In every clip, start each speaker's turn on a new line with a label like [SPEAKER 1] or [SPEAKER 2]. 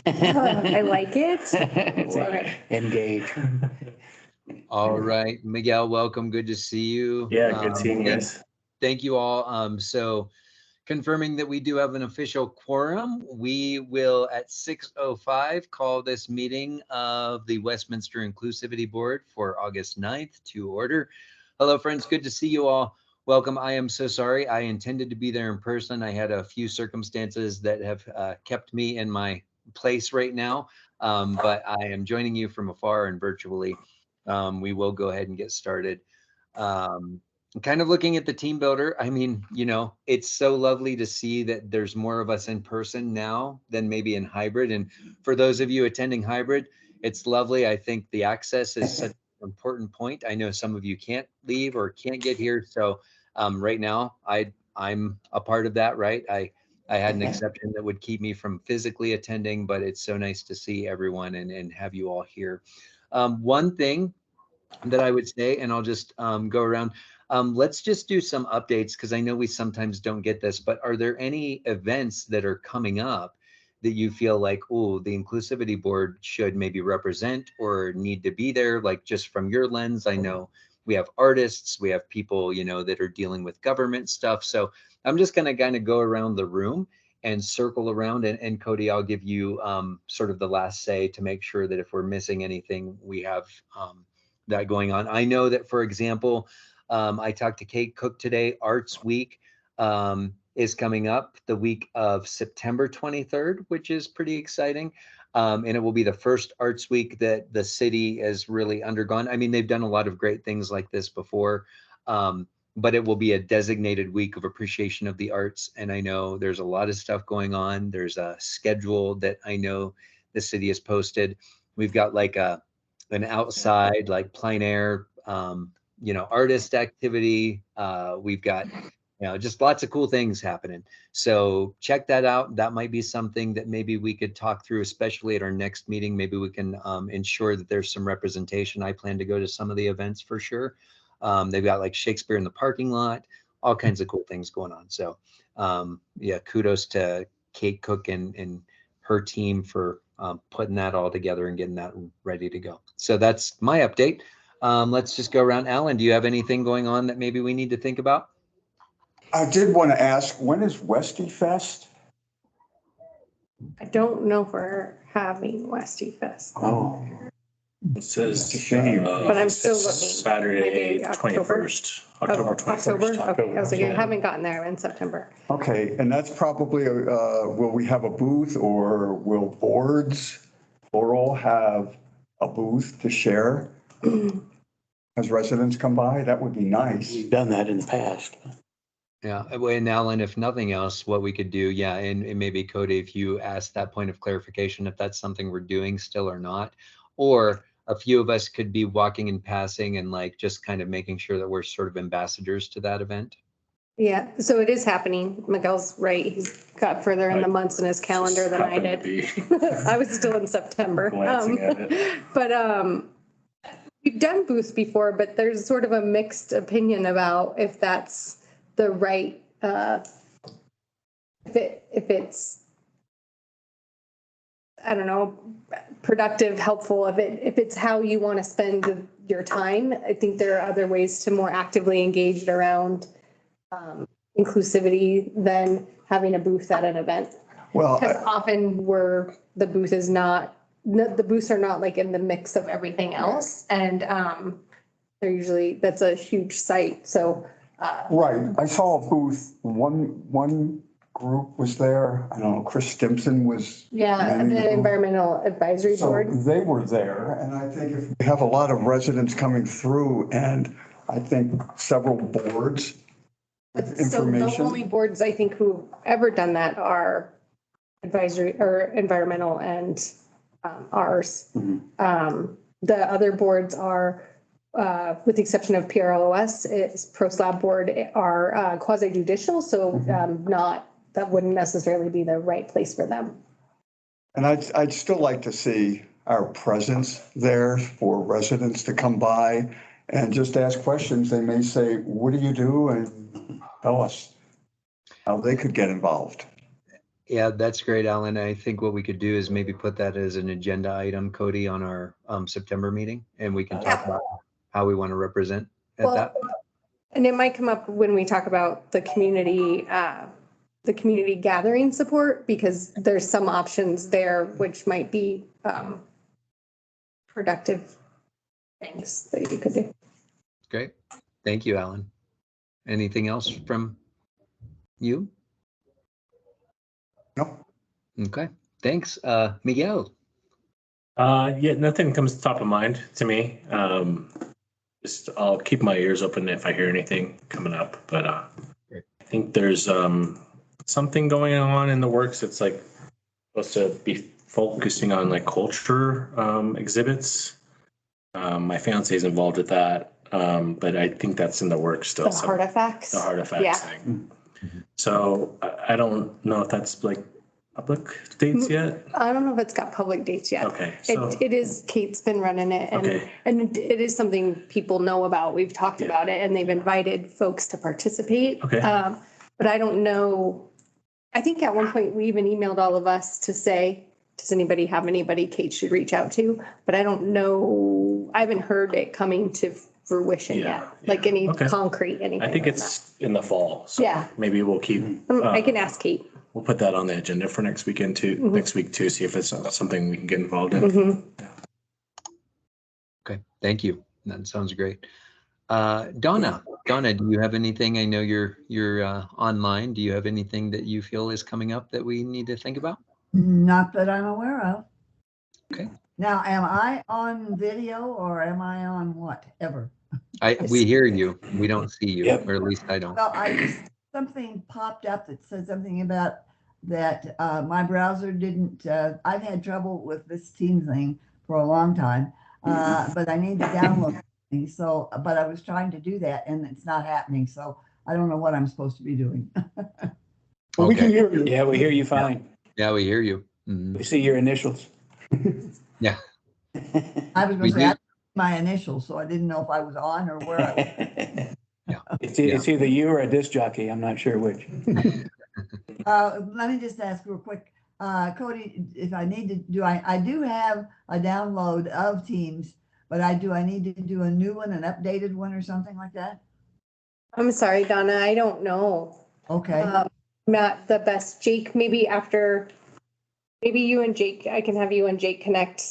[SPEAKER 1] I like it.
[SPEAKER 2] Engage.
[SPEAKER 3] All right, Miguel, welcome. Good to see you.
[SPEAKER 4] Yeah, good seeing you guys.
[SPEAKER 3] Thank you all. So confirming that we do have an official quorum, we will at 6:05 call this meeting of the Westminster Inclusivity Board for August 9th to order. Hello, friends. Good to see you all. Welcome. I am so sorry. I intended to be there in person. I had a few circumstances that have kept me in my place right now, but I am joining you from afar and virtually. We will go ahead and get started. Kind of looking at the team builder, I mean, you know, it's so lovely to see that there's more of us in person now than maybe in hybrid. And for those of you attending hybrid, it's lovely. I think the access is such an important point. I know some of you can't leave or can't get here. So right now, I'm a part of that, right? I had an exception that would keep me from physically attending, but it's so nice to see everyone and have you all here. One thing that I would say, and I'll just go around, let's just do some updates because I know we sometimes don't get this, but are there any events that are coming up that you feel like, oh, the Inclusivity Board should maybe represent or need to be there, like just from your lens? I know we have artists, we have people, you know, that are dealing with government stuff. So I'm just gonna kind of go around the room and circle around, and Cody, I'll give you sort of the last say to make sure that if we're missing anything, we have that going on. I know that, for example, I talked to Kate Cook today. Arts Week is coming up the week of September 23rd, which is pretty exciting. And it will be the first Arts Week that the city has really undergone. I mean, they've done a lot of great things like this before, but it will be a designated week of appreciation of the arts. And I know there's a lot of stuff going on. There's a schedule that I know the city has posted. We've got like an outside, like plein air, you know, artist activity. We've got, you know, just lots of cool things happening. So check that out. That might be something that maybe we could talk through, especially at our next meeting. Maybe we can ensure that there's some representation. I plan to go to some of the events for sure. They've got like Shakespeare in the parking lot, all kinds of cool things going on. So yeah, kudos to Kate Cook and her team for putting that all together and getting that ready to go. So that's my update. Let's just go around. Alan, do you have anything going on that maybe we need to think about?
[SPEAKER 5] I did want to ask, when is Westy Fest?
[SPEAKER 1] I don't know if we're having Westy Fest.
[SPEAKER 5] Oh,
[SPEAKER 4] It says,
[SPEAKER 5] It's a shame.
[SPEAKER 1] But I'm still
[SPEAKER 4] it's
[SPEAKER 1] looking.
[SPEAKER 4] Saturday,
[SPEAKER 1] Maybe October?
[SPEAKER 4] 21st, October 21st.
[SPEAKER 1] October? Okay, I was like, I
[SPEAKER 4] Yeah.
[SPEAKER 1] haven't gotten there in September.
[SPEAKER 5] okay, and that's probably, will we have a booth, or will boards plural have a booth to share as residents come by? That would be nice.
[SPEAKER 2] We've done that in the past.
[SPEAKER 3] Yeah, and Alan, if nothing else, what we could do, yeah, and maybe Cody, if you ask that point of clarification, if that's something we're doing still or not, or a few of us could be walking and passing and like just kind of making sure that we're sort of ambassadors to that event.
[SPEAKER 1] Yeah, so it is happening. Miguel's right. He's got further in the months in his calendar than I
[SPEAKER 4] Happened to
[SPEAKER 1] did.
[SPEAKER 4] be
[SPEAKER 1] I was still in September.
[SPEAKER 4] glancing at it.
[SPEAKER 1] But we've done booths before, but there's sort of a mixed opinion about if that's the right, if it's, I don't know, productive, helpful, if it's how you want to spend your time. I think there are other ways to more actively engage around inclusivity than having a booth at an event.
[SPEAKER 5] Well,
[SPEAKER 1] Because often the booths are not like in the mix of everything else. And they're usually, that's a huge site. So.
[SPEAKER 5] right, I saw a booth, one group was there, I don't know, Chris Stimson was.
[SPEAKER 1] Yeah,
[SPEAKER 5] manning
[SPEAKER 1] the
[SPEAKER 5] booth.
[SPEAKER 1] Environmental Advisory
[SPEAKER 5] So
[SPEAKER 1] Board.
[SPEAKER 5] they were there, and I think if we have a lot of residents coming through, and I think several boards with
[SPEAKER 1] So the
[SPEAKER 5] information.
[SPEAKER 1] only boards I think who've ever done that are advisory or environmental and ours. The other boards are, with the exception of PRLOS, it's ProSlab board, are quasi judicial, so that wouldn't necessarily be the right place for them.
[SPEAKER 5] And I'd still like to see our presence there for residents to come by and just ask questions. They may say, what do you do? And tell us how they could get involved.
[SPEAKER 3] Yeah, that's great, Alan. I think what we could do is maybe put that as an agenda item, Cody, on our September meeting, and we can talk about how we want to represent at that.
[SPEAKER 1] And it might come up when we talk about the community gathering support, because there's some options there which might be productive things that you could do.
[SPEAKER 3] Great. Thank you, Alan. Anything else from you?
[SPEAKER 5] No.
[SPEAKER 3] Okay. Thanks. Miguel.
[SPEAKER 4] Yeah, nothing comes top of mind to me. Just I'll keep my ears open if I hear anything coming up, but I think there's something going on in the works. It's like supposed to be focusing on like culture exhibits. My fiance is involved with that, but I think that's in the works still.
[SPEAKER 1] The artifacts.
[SPEAKER 4] The artifacts thing. So I don't know if that's like public dates yet.
[SPEAKER 1] I don't know if it's got public dates yet.
[SPEAKER 4] Okay, so
[SPEAKER 1] It is, Kate's been running it, and
[SPEAKER 4] Okay.
[SPEAKER 1] and it is something people know about. We've talked about it, and they've invited folks to participate.
[SPEAKER 4] Okay.
[SPEAKER 1] But I don't know. I think at one point we even emailed all of us to say, does anybody have anybody Kate should reach out to? But I don't know. I haven't heard it coming to fruition
[SPEAKER 4] Yeah,
[SPEAKER 1] yet, like any
[SPEAKER 4] okay.
[SPEAKER 1] concrete anything.
[SPEAKER 4] I think
[SPEAKER 1] like
[SPEAKER 4] it's in the fall. So
[SPEAKER 1] Yeah.
[SPEAKER 4] maybe we'll keep.
[SPEAKER 1] that. I can ask Kate.
[SPEAKER 4] We'll put that on the agenda for next weekend too. Next week too. See if it's something we can get involved in.
[SPEAKER 1] Mhm.
[SPEAKER 3] Okay. Thank you. That sounds great. Donna, do you have anything? I know you're online. Do you have anything that you feel is coming up that we need to think about?
[SPEAKER 6] Not that I'm aware of.
[SPEAKER 3] Okay.
[SPEAKER 6] Now, am I on video or am I on whatever?
[SPEAKER 3] We hear you. We don't see you,
[SPEAKER 4] Yep.
[SPEAKER 3] or at least I don't.
[SPEAKER 6] Well, something popped up that said something about that my browser didn't, I've had trouble with this Teams thing for a long time, but I need to download thing. So, but I was trying to do that and it's not happening. So I don't know what I'm supposed to be doing.
[SPEAKER 2] Well, we can
[SPEAKER 3] Okay.
[SPEAKER 2] hear you. Yeah, we hear you fine.
[SPEAKER 3] Yeah, we hear you. Mhm.
[SPEAKER 2] We see your initials.
[SPEAKER 3] Yeah.
[SPEAKER 6] I was
[SPEAKER 3] We
[SPEAKER 6] going to say
[SPEAKER 3] do.
[SPEAKER 6] I my initials, so I didn't know if I was on or where I was.
[SPEAKER 2] It's either you or a disc jockey. I'm not sure which.
[SPEAKER 6] Let me just ask real quick, Cody, if I need to I do have a download of Teams, but I need to do a new one, an updated one or something like that?
[SPEAKER 1] I'm sorry, Donna, I don't know.
[SPEAKER 6] Okay,
[SPEAKER 1] Not the best. Jake, maybe you and Jake, I can have you and Jake connect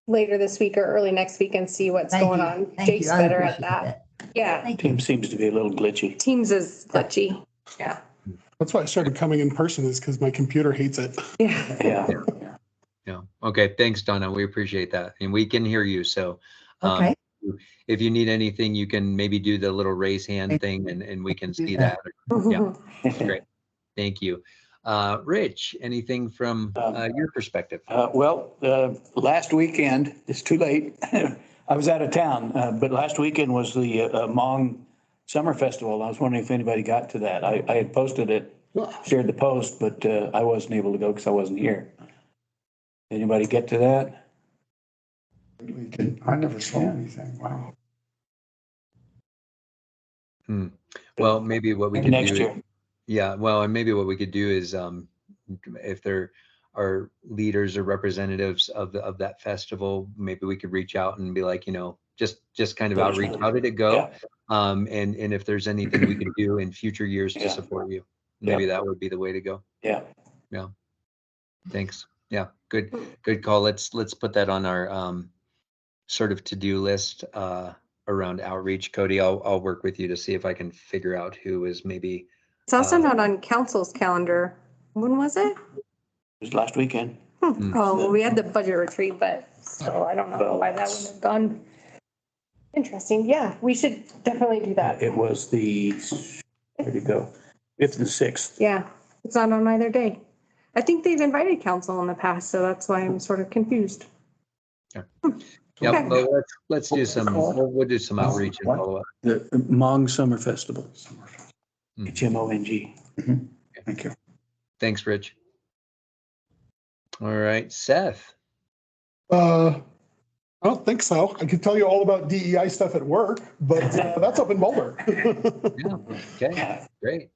[SPEAKER 1] later this week or early next week and see what's
[SPEAKER 6] thank
[SPEAKER 1] going
[SPEAKER 6] you.
[SPEAKER 1] on.
[SPEAKER 6] Thank
[SPEAKER 1] Jake's
[SPEAKER 6] you. I
[SPEAKER 1] better at
[SPEAKER 6] appreciate
[SPEAKER 1] that. Yeah,
[SPEAKER 6] Thank you.
[SPEAKER 2] Team seems to be a little glitchy.
[SPEAKER 1] Teams is glitchy. Yeah.
[SPEAKER 7] That's why I started coming in person, is because my computer hates it.
[SPEAKER 1] Yeah.
[SPEAKER 2] Yeah.
[SPEAKER 3] Yeah. Okay. Thanks, Donna. We appreciate that. And we can hear you. So
[SPEAKER 6] Okay,
[SPEAKER 3] if you need anything, you can maybe do the little raise hand thing and we can see that. Yeah. Great. Thank you. Rich, anything from your perspective?
[SPEAKER 2] Last weekend, it's too late. I was out of town, but last weekend was the Hmong Summer Festival. I was wondering if anybody got to that. I had posted it, shared the post, but I wasn't able to go because I wasn't here. Anybody get to that?
[SPEAKER 5] I never saw anything. Wow.
[SPEAKER 3] Well, maybe what we
[SPEAKER 2] Maybe
[SPEAKER 3] could
[SPEAKER 2] next
[SPEAKER 3] do.
[SPEAKER 2] year.
[SPEAKER 3] Yeah. Well, and maybe what we could do is if there are leaders or representatives of that festival, maybe we could reach out and be like, just kind of outreach. How did it go?
[SPEAKER 2] Yeah.
[SPEAKER 3] And if there's anything we can do in future years to
[SPEAKER 2] Yeah.
[SPEAKER 3] support you, maybe that would be the way to go.
[SPEAKER 2] Yeah.
[SPEAKER 3] Thanks. Yeah. Good call. Let's put that on our sort of to-do list around outreach. Cody, I'll work with you to see if I can figure out who is maybe.
[SPEAKER 1] It's also not on council's calendar. When was it?
[SPEAKER 2] It was last weekend.
[SPEAKER 1] Oh, well, we had the budget retreat, but still, I don't know why that would have gone. Interesting. Yeah, we should definitely do that.
[SPEAKER 2] It was where'd it go? 5th and 6th.
[SPEAKER 1] Yeah, it's not on either day. I think they've invited council in the past, so that's why I'm sort of confused.
[SPEAKER 3] Yeah.
[SPEAKER 1] Okay.
[SPEAKER 3] Well, let's do some. We'll do some outreach and follow up.
[SPEAKER 2] The Hmong Summer Festival.
[SPEAKER 3] Mhm.
[SPEAKER 2] HMONG.
[SPEAKER 5] Thank you.
[SPEAKER 3] Thanks, Rich. All right, Seth.
[SPEAKER 7] I don't think so. I could tell you all about DEI stuff at work, but that's up in Boulder.
[SPEAKER 3] Yeah. Okay. Great.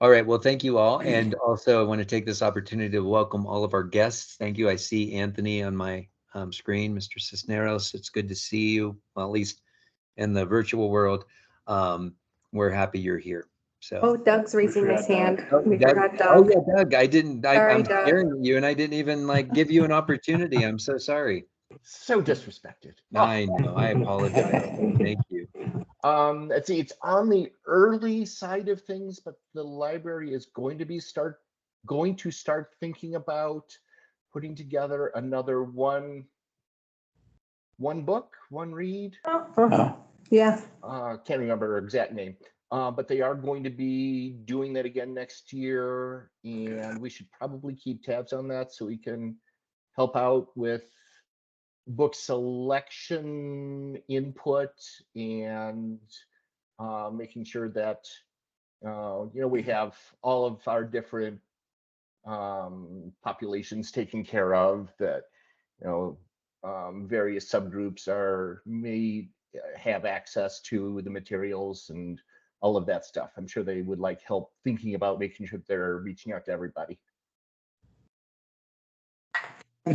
[SPEAKER 3] All right. Well, thank you all. And also I want to take this opportunity to welcome all of our guests. Thank you. I see Anthony on my screen, Mr. Cisneros. It's good to see you, well, at least in the virtual world. We're happy you're here. So.
[SPEAKER 1] Oh, Doug's raising his hand. We
[SPEAKER 3] Doug,
[SPEAKER 1] forgot
[SPEAKER 3] oh
[SPEAKER 1] Doug.
[SPEAKER 3] yeah, Doug.
[SPEAKER 1] Sorry,
[SPEAKER 3] I'm
[SPEAKER 1] Doug.
[SPEAKER 3] staring at you and I didn't even like give you an opportunity. I'm so sorry.
[SPEAKER 8] So disrespected.
[SPEAKER 3] I know. I apologize. Thank you.
[SPEAKER 8] Let's see, it's on the early side of things, but the library is going to start thinking about putting together another one book, one read.
[SPEAKER 1] Yeah.
[SPEAKER 8] Can't remember her exact name. But they are going to be doing that again next year, and we should probably keep tabs on that so we can help out with book selection input and making sure that we have all of our different populations taken care of, that various subgroups may have access to the materials and all of that stuff. I'm sure they would like help thinking about making sure they're reaching out to everybody.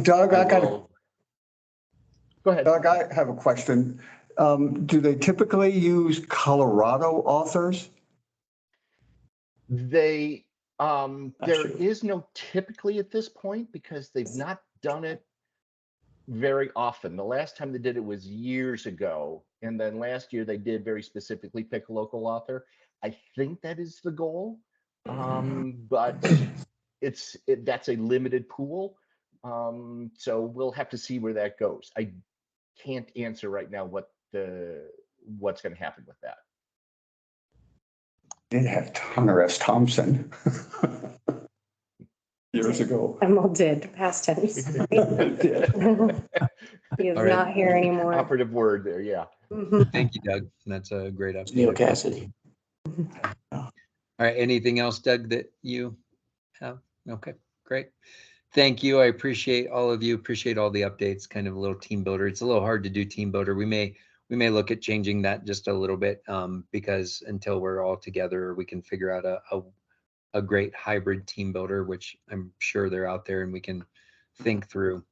[SPEAKER 5] Doug,
[SPEAKER 8] Go ahead.
[SPEAKER 5] Doug, I have a question. Do they typically use Colorado authors?
[SPEAKER 8] There is no typically at this point because they've not done it very often. The last time they did it was years ago, and then last year they did very specifically pick a local author. I think that is the goal, but that's a limited pool, so we'll have to see where that goes. I can't answer right now what's going to happen with that.
[SPEAKER 5] They had Hunter S. Thompson years ago.
[SPEAKER 1] Emil did, past tense. He is
[SPEAKER 3] All right.
[SPEAKER 1] not here anymore.
[SPEAKER 8] Operative word there, yeah.
[SPEAKER 3] Thank you, Doug. That's a great update.
[SPEAKER 2] Neil Cassidy.
[SPEAKER 3] All right. Anything else, Doug, that you have? Okay, great. Thank you. I appreciate all of you. Appreciate all the updates. Kind of a little team builder. It's a little hard to do team builder. We may look at changing that just a little bit because until we're all together, we can figure out a great hybrid team builder, which I'm sure they're out there and we can think through.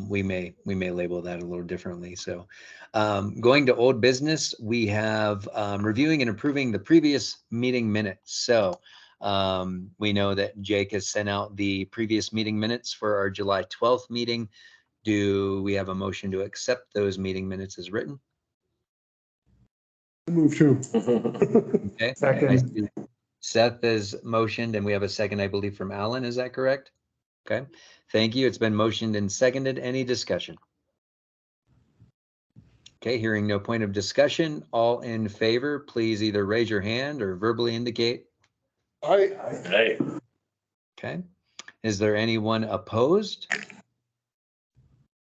[SPEAKER 3] We may label that a little differently. So going to old business, we have reviewing and approving the previous meeting minutes. So we know that Jake has sent out the previous meeting minutes for our July 12th meeting. Do we have a motion to accept those meeting minutes as written?
[SPEAKER 7] Move to.
[SPEAKER 3] Okay.
[SPEAKER 5] Second.
[SPEAKER 3] I see Seth has motioned and we have a second, I believe, from Alan. Is that correct? Okay. Thank you. It's been motioned and seconded. Any discussion? Okay, hearing no point of discussion, all in favor, please either raise your hand or verbally indicate.
[SPEAKER 7] Aye.
[SPEAKER 3] Okay. Is there anyone opposed?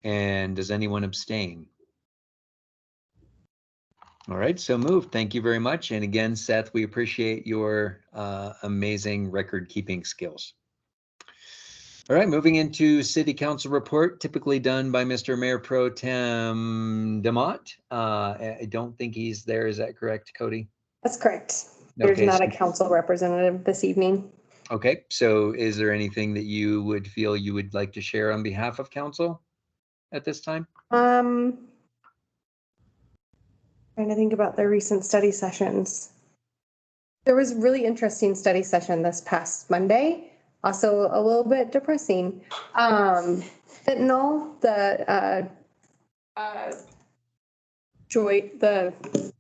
[SPEAKER 3] And does anyone abstain? All right, so moved. Thank you very much. And again, Seth, we appreciate your amazing record keeping skills. All right, moving into city council report, typically done by Mr. Mayor Pro Tem DeMott. I don't think he's there. Is that correct, Cody?
[SPEAKER 1] That's correct. There's
[SPEAKER 3] Okay,
[SPEAKER 1] not a council representative this evening.
[SPEAKER 3] Okay, so is there anything that you would feel you would like to share on behalf of council at this time?
[SPEAKER 1] Trying to think about the recent study sessions. There was a really interesting study session this past Monday. Also a little bit depressing. Fentanyl,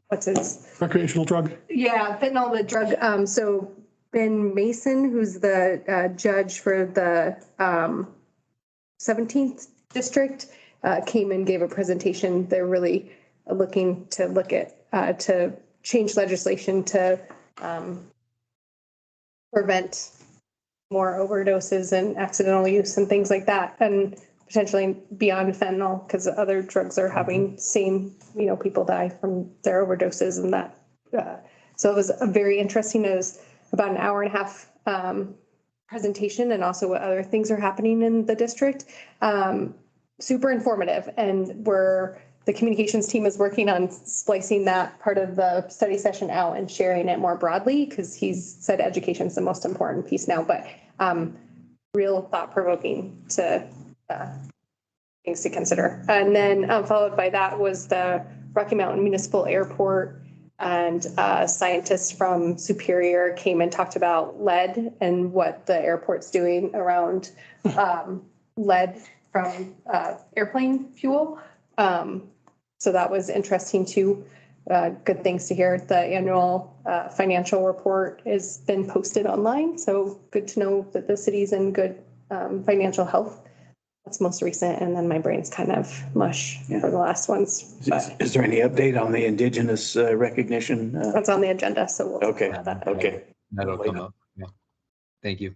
[SPEAKER 1] what's his?
[SPEAKER 7] Recreational drug.
[SPEAKER 1] Yeah, fentanyl, the drug. So Ben Mason, who's the judge for the 17th district, came and gave a presentation. They're really looking to to change legislation to prevent more overdoses and accidental use and things like that, and potentially beyond fentanyl, because other drugs are having people die from their overdoses and that. So it was a very interesting. It was about an hour and a half presentation, and also what other things are happening in the district. Super informative, and we're the communications team is working on splicing that part of the study session out and sharing it more broadly, because he's said education is the most important piece now, but real thought-provoking to things to consider. And then followed by that was the Rocky Mountain Municipal Airport, and scientists from Superior came and talked about lead and what the airport's doing around lead from airplane fuel. So that was interesting too. Good things to hear. The annual financial report has been posted online, so good to know that the city's in good financial health. That's most recent, and then my brain's kind of mush for the last ones.
[SPEAKER 2] Is there any update on the Indigenous recognition?
[SPEAKER 1] That's on the agenda, so we'll
[SPEAKER 2] Okay,
[SPEAKER 1] have that.
[SPEAKER 2] okay.
[SPEAKER 3] That'll come up. Yeah. Thank you.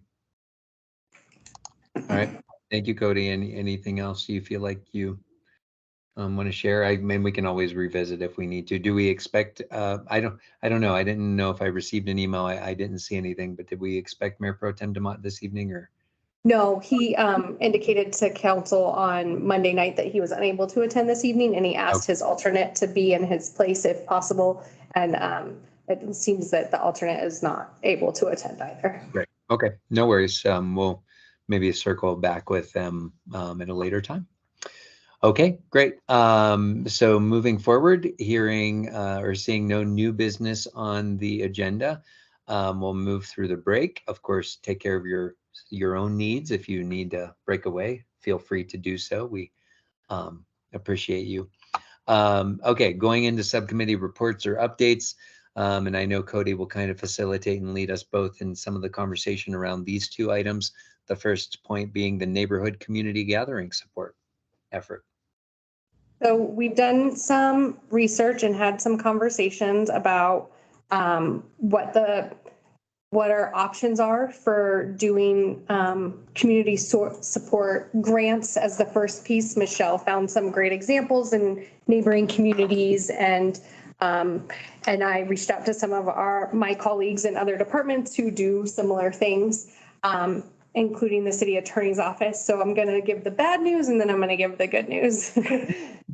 [SPEAKER 3] All right. Thank you, Cody. Anything else you feel like you want to share? I mean, we can always revisit if we need to. Do we expect, I don't know. I didn't know if I received an email. I didn't see anything, but did we expect Mayor Pro Tem DeMott this evening, or?
[SPEAKER 1] No, he indicated to council on Monday night that he was unable to attend this evening, and he asked his alternate to be in his place if possible. And it seems that the alternate is not able to attend either.
[SPEAKER 3] Great. Okay. No worries. We'll maybe circle back with them at a later time. Okay, great. So moving forward, hearing or seeing no new business on the agenda, we'll move through the break. Of course, take care of your own needs. If you need to break away, feel free to do so. We appreciate you. Okay, going into subcommittee reports or updates. And I know Cody will kind of facilitate and lead us both in some of the conversation around these two items. The first point being the neighborhood community gathering support effort.
[SPEAKER 1] So we've done some research and had some conversations about what our options are for doing community support grants as the first piece. Michelle found some great examples in neighboring communities, and I reached out to some of my colleagues in other departments who do similar things, including the city attorney's office. So I'm going to give the bad news, and then I'm going to give the good news.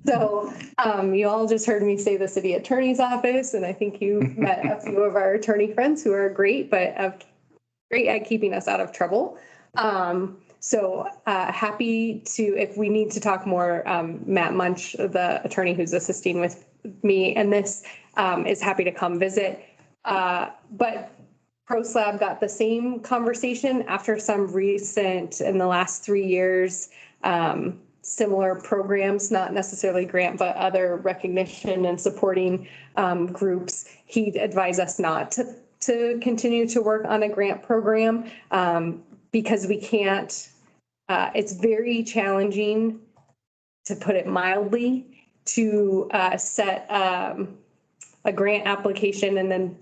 [SPEAKER 1] So you all just heard me say the city attorney's office, and I think you met a few of our attorney friends who are great, but great at keeping us out of trouble. So happy to, if we need to talk more, Matt Munch, the attorney who's assisting with me in this, is happy to come visit. But ProSlab got the same conversation after some recent, in the last 3 years, similar programs, not necessarily grant, but other recognition and supporting groups. He'd advise us not to continue to work on a grant program because we can't, it's very challenging, to put it mildly, to set a grant application and then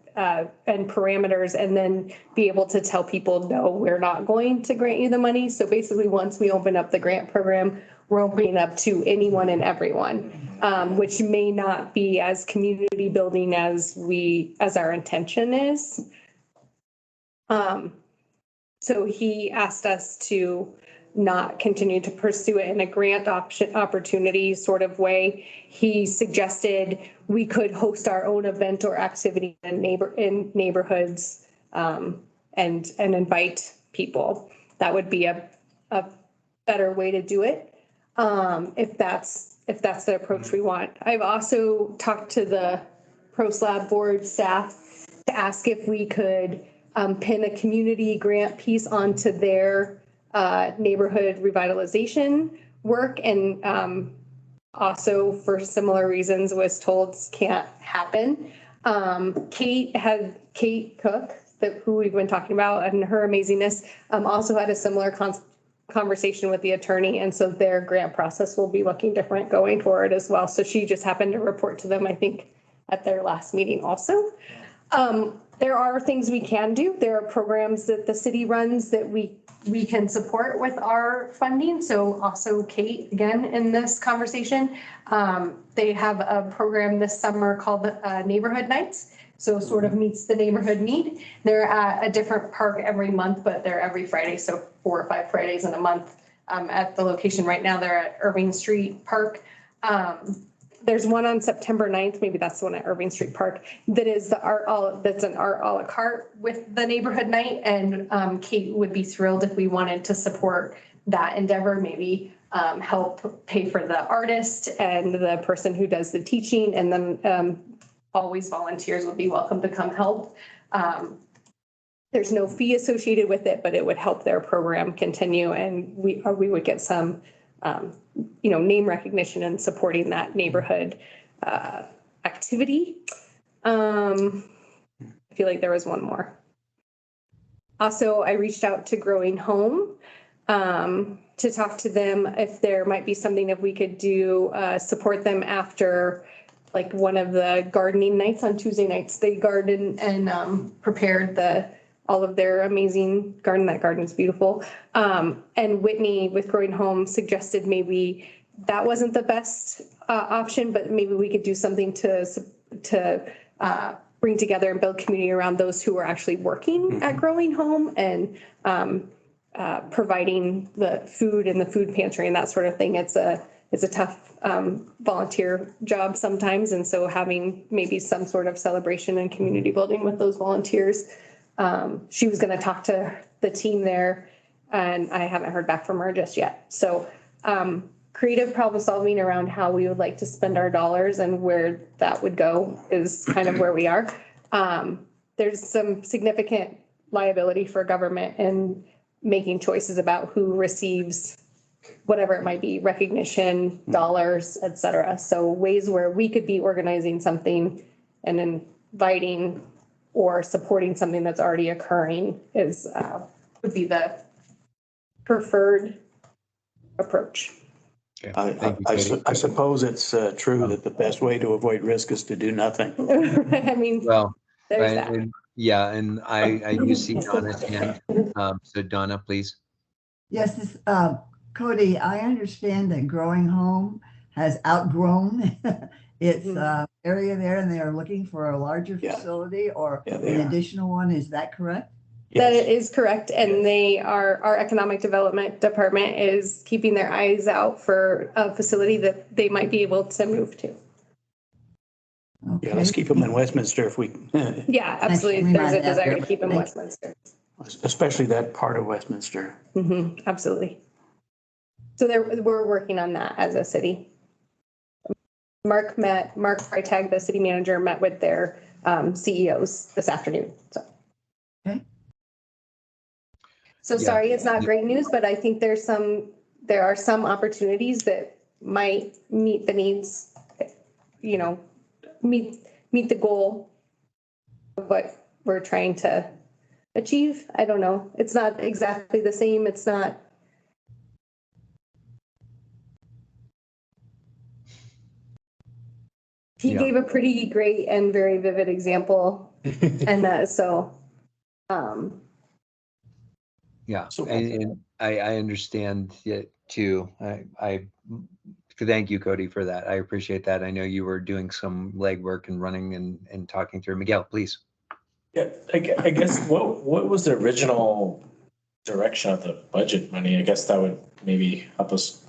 [SPEAKER 1] and parameters, and then be able to tell people, no, we're not going to grant you the money. So basically, once we open up the grant program, we're opening up to anyone and everyone, which may not be as community building as our intention is. So he asked us to not continue to pursue it in a grant opportunity sort of way. He suggested we could host our own event or activity in neighborhoods and invite people. That would be a better way to do it. If that's the approach we want. I've also talked to the ProSlab board staff to ask if we could pin a community grant piece onto their neighborhood revitalization work, and also for similar reasons was told can't happen. Kate Cook, who we've been talking about, and her amazingness, also had a similar conversation with the attorney, and so their grant process will be looking different going forward as well. So she just happened to report to them, I think, at their last meeting also. There are things we can do. There are programs that the city runs that we can support with our funding. So also Kate, again, in this conversation, they have a program this summer called Neighborhood Nights. So sort of meets the neighborhood need. They're at a different park every month, but they're every Friday. So 4 or 5 Fridays in a month at the location. Right now they're at Irving Street Park. there's one on September 9th, maybe that's the one at Irving Street Park, that is that's an art a la carte with the neighborhood night. And Kate would be thrilled if we wanted to support that endeavor, maybe help pay for the artist and the person who does the teaching, and then always volunteers would be welcome to come help. There's no fee associated with it, but it would help their program continue, and we would get some name recognition and supporting that neighborhood activity. I feel like there was one more. Also, I reached out to Growing Home to talk to them if there might be something if we could do support them after like one of the gardening nights on Tuesday nights. They garden and prepared all of their amazing garden. That garden is beautiful. And Whitney with Growing Home suggested maybe that wasn't the best option, but maybe we could do something to bring together and build community around those who are actually working at Growing Home and providing the food and the food pantry and that sort of thing. It's a tough volunteer job sometimes. And so having maybe some sort of celebration and community building with those volunteers. She was going to talk to the team there, and I haven't heard back from her just yet. So creative problem solving around how we would like to spend our dollars and where that would go is kind of where we are. There's some significant liability for government in making choices about who receives whatever it might be, recognition, dollars, et cetera. So ways where we could be organizing something and inviting or supporting something that's already occurring would be the preferred approach.
[SPEAKER 3] Okay.
[SPEAKER 2] I
[SPEAKER 3] Thank you, Katie.
[SPEAKER 2] I suppose it's true that the best way to avoid risk is to do nothing.
[SPEAKER 1] I mean,
[SPEAKER 3] Well,
[SPEAKER 1] there's that.
[SPEAKER 3] yeah, and I do see Donna's hand. So Donna, please.
[SPEAKER 6] Yes, Cody, I understand that Growing Home has outgrown its area there, and they are looking for a larger facility or an additional one. Is that correct?
[SPEAKER 1] That is correct. And our economic development department is keeping their eyes out for a facility that they might be able to move to.
[SPEAKER 6] Okay.
[SPEAKER 2] Yeah, let's keep them in Westminster if we,
[SPEAKER 1] Yeah, absolutely. There's a desire to keep them in Westminster.
[SPEAKER 2] especially that part of Westminster.
[SPEAKER 1] Absolutely. So we're working on that as a city. Mark Freitag, the city manager, met with their CEOs this afternoon. So sorry, it's not great news, but I think there are some opportunities that might meet the needs, meet the goal of what we're trying to achieve. I don't know. It's not exactly the same. It's not. He gave a pretty great and very vivid example. And
[SPEAKER 3] Yeah, and I understand it too. I thank you, Cody, for that. I appreciate that. I know you were doing some legwork and running and talking through. Miguel, please.
[SPEAKER 4] Yeah, I guess what was the original direction of the budget money? I guess that would maybe help us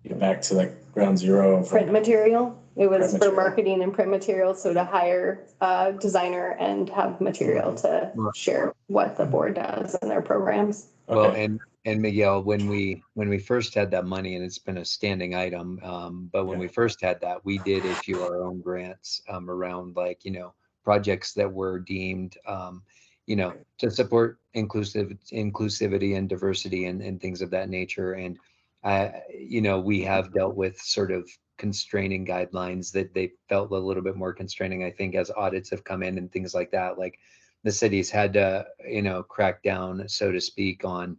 [SPEAKER 4] get back to like ground zero.
[SPEAKER 1] Print material. It was for marketing and print material. So to hire a designer and have material to share what the board does and their programs.
[SPEAKER 3] Well, and Miguel, when we first had that money, and it's been a standing item, but when we first had that, we did issue our own grants around projects that were deemed to support inclusivity and diversity and things of that nature. And we have dealt with sort of constraining guidelines that they felt a little bit more constraining, I think, as audits have come in and things like that. Like the city's had to, crack down, so to speak, on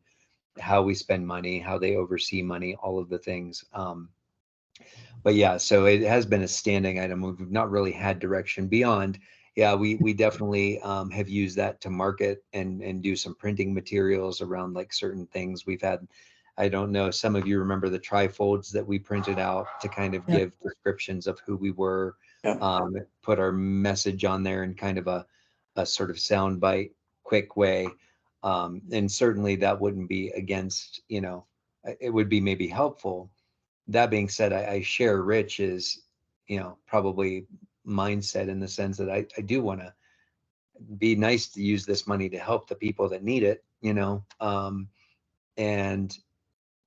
[SPEAKER 3] how we spend money, how they oversee money, all of the things. But yeah, so it has been a standing item. We've not really had direction beyond. Yeah, we definitely have used that to market and do some printing materials around like certain things. We've had, I don't know, some of you remember the trifolds that we printed out to kind of give descriptions of who we were, put our message on there in kind of a sort of soundbite, quick way. And certainly that wouldn't be against, it would be maybe helpful. That being said, I share Rich's probably mindset in the sense that I do want to be nice to use this money to help the people that need it, and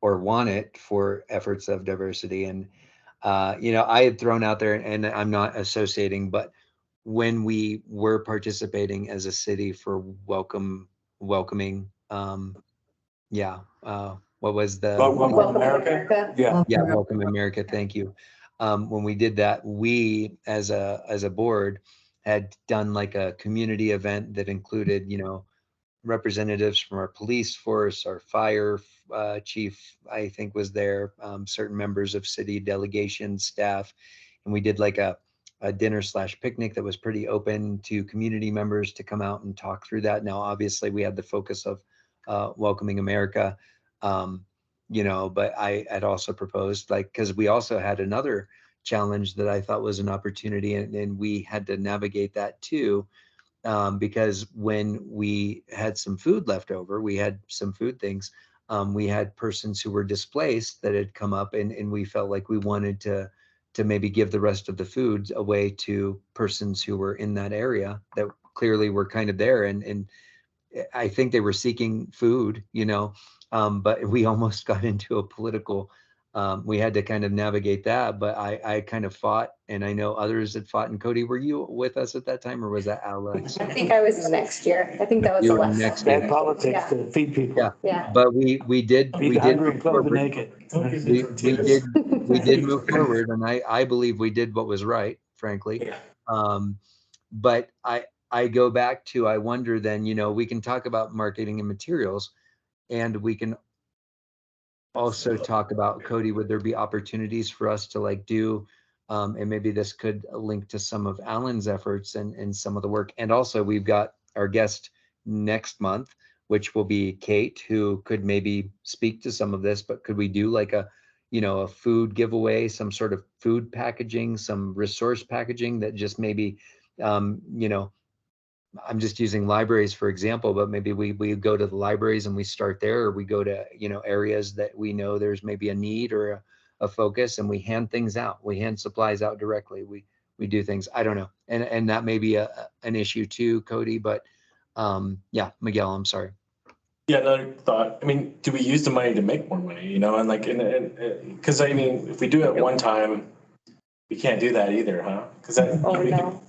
[SPEAKER 3] or want it for efforts of diversity. And I had thrown out there, and I'm not associating, but when we were participating as a city for welcoming, what was the
[SPEAKER 2] Welcome America. Yeah.
[SPEAKER 3] yeah, Welcome America. Thank you. When we did that, we as a board had done like a community event that included, representatives from our police force, our fire chief, I think was there, certain members of city delegation staff. And we did like a dinner/picnic that was pretty open to community members to come out and talk through that. Now, obviously we had the focus of welcoming America, but I had also proposed, like, because we also had another challenge that I thought was an opportunity, and we had to navigate that too, because when we had some food left over, we had some food things. We had persons who were displaced that had come up, and we felt like we wanted to maybe give the rest of the food away to persons who were in that area that clearly were kind of there. And I think they were seeking food, but we almost got into a political, we had to kind of navigate that, but I kind of fought, and I know others had fought. And Cody, were you with us at that time, or was that Alex?
[SPEAKER 1] I think I was next year. I think that was
[SPEAKER 3] You
[SPEAKER 1] the
[SPEAKER 3] were
[SPEAKER 1] last
[SPEAKER 3] next
[SPEAKER 1] year.
[SPEAKER 3] year.
[SPEAKER 2] Bad politics to feed people.
[SPEAKER 1] Yeah.
[SPEAKER 3] But we did
[SPEAKER 2] Feed the hungry and clothe the naked.
[SPEAKER 3] we did move forward, and I believe we did what was right, frankly.
[SPEAKER 2] Yeah.
[SPEAKER 3] But I go back to, I wonder then, we can talk about marketing and materials, and we can also talk about, Cody, would there be opportunities for us to like do, and maybe this could link to some of Alan's efforts and some of the work. And also we've got our guest next month, which will be Kate, who could maybe speak to some of this, but could we do like a food giveaway, some sort of food packaging, some resource packaging that just maybe, I'm just using libraries for example, but maybe we go to the libraries and we start there, or we go to, areas that we know there's maybe a need or a focus, and we hand things out. We hand supplies out directly. We do things. I don't know. And that may be an issue too, Cody, but yeah, Miguel, I'm sorry.
[SPEAKER 4] Yeah, another thought. I mean, do we use the money to make more money, and like, because I mean, if we do it one time, we can't do that either, huh? Because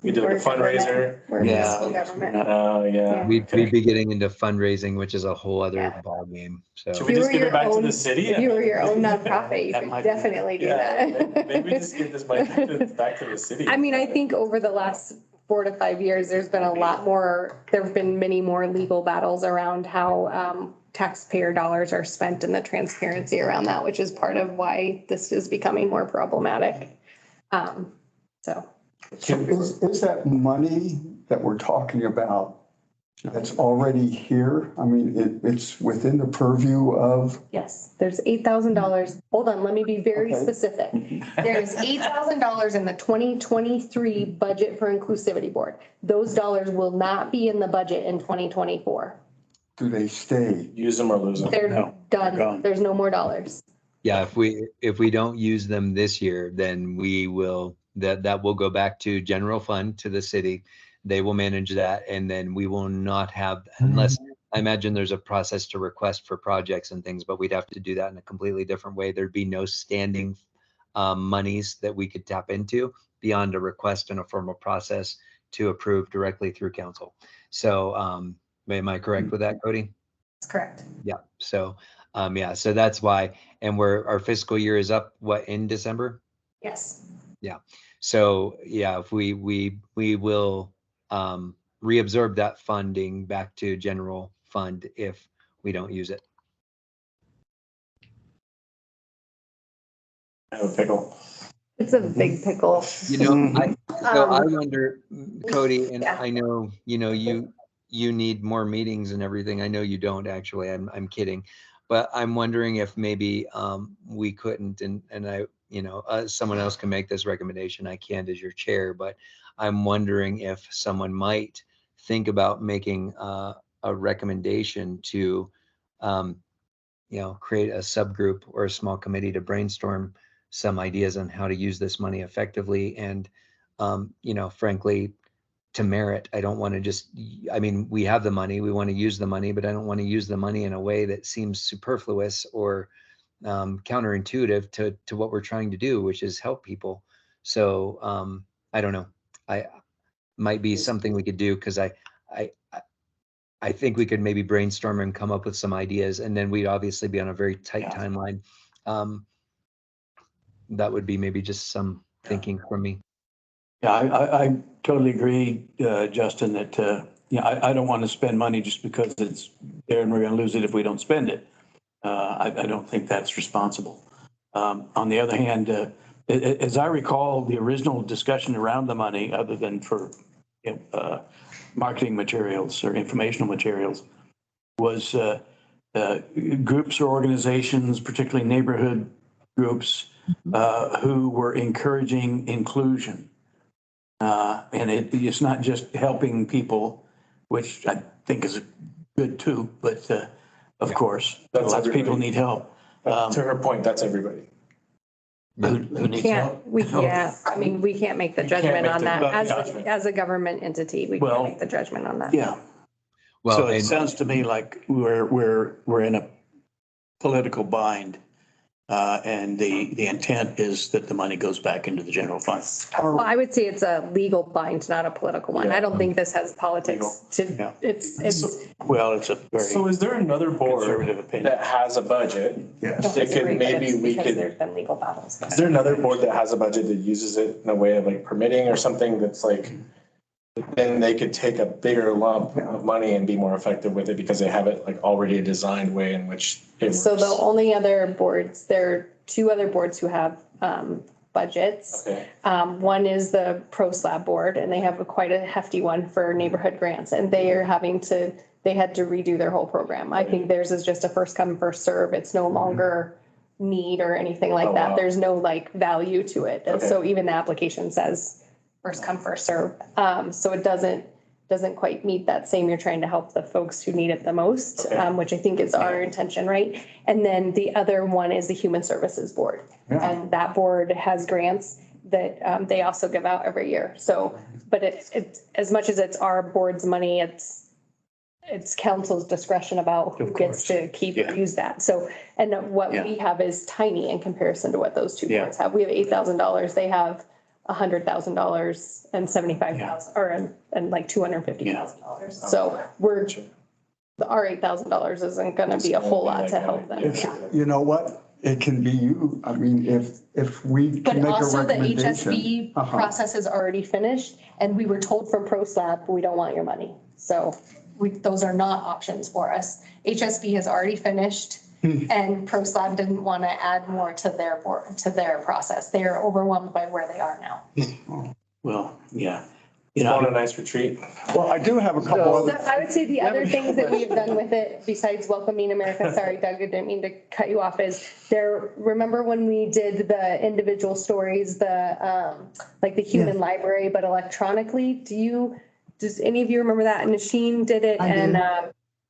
[SPEAKER 4] we do like a fundraiser.
[SPEAKER 1] We're
[SPEAKER 3] Yeah.
[SPEAKER 1] municipal government.
[SPEAKER 4] Oh, yeah.
[SPEAKER 3] We'd be getting into fundraising, which is a whole other ball game.
[SPEAKER 4] Should
[SPEAKER 3] So
[SPEAKER 4] we just give it back to the city?
[SPEAKER 1] If you were your own nonprofit, you
[SPEAKER 2] That
[SPEAKER 1] could
[SPEAKER 2] might be-
[SPEAKER 1] definitely do
[SPEAKER 4] Yeah,
[SPEAKER 1] that.
[SPEAKER 4] maybe we just give this money back to the city.
[SPEAKER 1] I mean, I think over the last 4 to 5 years, there have been many more legal battles around how taxpayer dollars are spent and the transparency around that, which is part of why this is becoming more problematic. So.
[SPEAKER 5] So is that money that we're talking about that's already here? I mean, it's within the purview of,
[SPEAKER 1] Yes, there's $8,000. Hold on, let me be very
[SPEAKER 5] Okay.
[SPEAKER 1] specific. There's $8,000 in the 2023 budget for Inclusivity Board. Those dollars will not be in the budget in 2024.
[SPEAKER 5] do they stay?
[SPEAKER 4] Use them or lose them.
[SPEAKER 1] They're
[SPEAKER 2] No, they're
[SPEAKER 1] done.
[SPEAKER 2] gone.
[SPEAKER 1] There's no more dollars.
[SPEAKER 3] yeah, if we don't use them this year, then we will, that will go back to general fund, to the city. They will manage that, and then we will not have, unless, I imagine there's a process to request for projects and things, but we'd have to do that in a completely different way. There'd be no standing monies that we could tap into beyond a request and a formal process to approve directly through council. So am I correct with that, Cody?
[SPEAKER 1] That's correct.
[SPEAKER 3] Yeah. So so that's why, and our fiscal year is up, what, in December?
[SPEAKER 1] Yes.
[SPEAKER 3] Yeah. So yeah, if we will reabsorb that funding back to general fund if we don't use it.
[SPEAKER 4] I have a pickle.
[SPEAKER 1] It's a big pickle.
[SPEAKER 3] I wonder, Cody, and
[SPEAKER 1] Yeah.
[SPEAKER 3] I know, you need more meetings and everything. I know you don't actually, I'm kidding, but I'm wondering if maybe we couldn't, and I, someone else can make this recommendation. I can't as your chair, but I'm wondering if someone might think about making a recommendation to, create a subgroup or a small committee to brainstorm some ideas on how to use this money effectively. And, frankly, to merit, I don't want to just, I mean, we have the money, we want to use the money, but I don't want to use the money in a way that seems superfluous or counterintuitive to what we're trying to do, which is help people. So I don't know. I might be something we could do, because I think we could maybe brainstorm and come up with some ideas, and then we'd obviously be on a very tight timeline. That would be maybe just some thinking from me.
[SPEAKER 2] Yeah, I totally agree, Justin, that, I don't want to spend money just because it's there and we're going to lose it if we don't spend it. I don't think that's responsible. On the other hand, as I recall, the original discussion around the money, other than for marketing materials or informational materials, was groups or organizations, particularly neighborhood groups, who were encouraging inclusion. And it's not just helping people, which I think is good too, but of course, lots of people need help.
[SPEAKER 4] To her point, that's everybody.
[SPEAKER 2] Who needs help?
[SPEAKER 1] We can't make the judgment
[SPEAKER 4] make
[SPEAKER 1] on
[SPEAKER 4] the
[SPEAKER 1] that.
[SPEAKER 4] judgment.
[SPEAKER 1] As a government entity, we
[SPEAKER 2] Well,
[SPEAKER 1] can't make the judgment on that.
[SPEAKER 2] Yeah.
[SPEAKER 3] Well,
[SPEAKER 2] So it
[SPEAKER 3] and-
[SPEAKER 2] sounds to me like we're in a political bind. And the intent is that the money goes back into the general fund.
[SPEAKER 1] Well, I would say it's a legal bind, not a political one. I don't think this has politics
[SPEAKER 2] Yeah.
[SPEAKER 1] to, it's.
[SPEAKER 2] Well, it's a
[SPEAKER 4] So
[SPEAKER 2] very
[SPEAKER 4] is there another board
[SPEAKER 2] conservative opinion.
[SPEAKER 4] that has a budget?
[SPEAKER 5] Yes.
[SPEAKER 4] They could, maybe we
[SPEAKER 1] Because
[SPEAKER 4] could,
[SPEAKER 1] there's been legal battles.
[SPEAKER 4] is there another board that has a budget that uses it in a way of like permitting or something that's like, then they could take a bigger lump of money and be more effective with it because they have it like already a designed way in which it works?
[SPEAKER 1] So the only other boards, there are two other boards who have budgets.
[SPEAKER 4] Okay.
[SPEAKER 1] One is the Pro Slab Board, and they have quite a hefty one for neighborhood grants, and they are they had to redo their whole program. I think theirs is just a first come, first serve. It's no longer need or anything like
[SPEAKER 4] Oh,
[SPEAKER 1] that.
[SPEAKER 4] wow.
[SPEAKER 1] There's no like value to it. And
[SPEAKER 4] Okay.
[SPEAKER 1] so even the application says first come, first serve. So it doesn't quite meet that same, you're trying to help the folks who need it the most,
[SPEAKER 4] Okay.
[SPEAKER 1] which I think is our intention, right? And then the other one is the Human Services Board.
[SPEAKER 5] Yeah.
[SPEAKER 1] And that board has grants that they also give out every year. So, but it's as much as it's our board's money, it's council's discretion about who
[SPEAKER 2] Of
[SPEAKER 1] gets
[SPEAKER 2] course.
[SPEAKER 1] to keep
[SPEAKER 2] Yeah.
[SPEAKER 1] or use that. So, and what
[SPEAKER 2] Yeah.
[SPEAKER 1] we have is tiny in comparison to what those two
[SPEAKER 2] Yeah.
[SPEAKER 1] boards have. We have $8,000. They have $100,000 and $75,000 and like $250,000. So our $8,000 isn't going to be a whole lot to help them.
[SPEAKER 5] It's,
[SPEAKER 1] Yeah.
[SPEAKER 5] you know what? It can be you. I mean, if we
[SPEAKER 1] But
[SPEAKER 5] can make a
[SPEAKER 1] also the
[SPEAKER 5] recommendation.
[SPEAKER 1] HSB
[SPEAKER 5] Uh-huh.
[SPEAKER 1] process is already finished, and we were told from ProSlab, we don't want your money. So those are not options for us. HSB has already finished, and ProSlab didn't want to add more to their board, to their process. They are overwhelmed by where they are now.
[SPEAKER 2] Well, yeah.
[SPEAKER 4] On a nice retreat.
[SPEAKER 5] Well, I do have a couple
[SPEAKER 8] So-
[SPEAKER 5] other.
[SPEAKER 1] So I would say the other things that we've done with it, besides welcoming America, sorry, Doug, I didn't mean to cut you off, is remember when we did the individual stories, like the human library, but electronically? Does any of you remember that? And Nasheen did it,
[SPEAKER 6] I do.
[SPEAKER 1] and,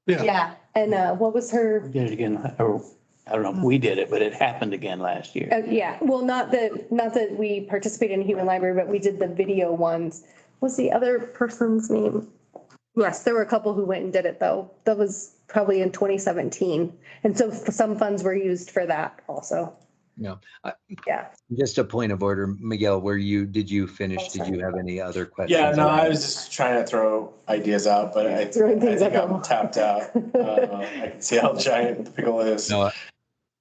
[SPEAKER 7] Yeah.
[SPEAKER 1] yeah, and what was her?
[SPEAKER 2] We did it again, or I don't know if we did it, but it happened again last year.
[SPEAKER 1] Yeah, well, not that we participated in Human Library, but we did the video ones. What's the other person's name? Yes, there were a couple who went and did it though. That was probably in 2017. And so some funds were used for that also.
[SPEAKER 3] No.
[SPEAKER 1] Yeah.
[SPEAKER 3] Just a point of order, Miguel, did you finish? Did you have any other questions?
[SPEAKER 4] Yeah, no, I was just trying to throw ideas out, but I
[SPEAKER 1] Throwing things
[SPEAKER 4] think
[SPEAKER 1] at
[SPEAKER 4] I'm
[SPEAKER 1] them.
[SPEAKER 4] tapped out. I can see how giant the pickle is.
[SPEAKER 3] No,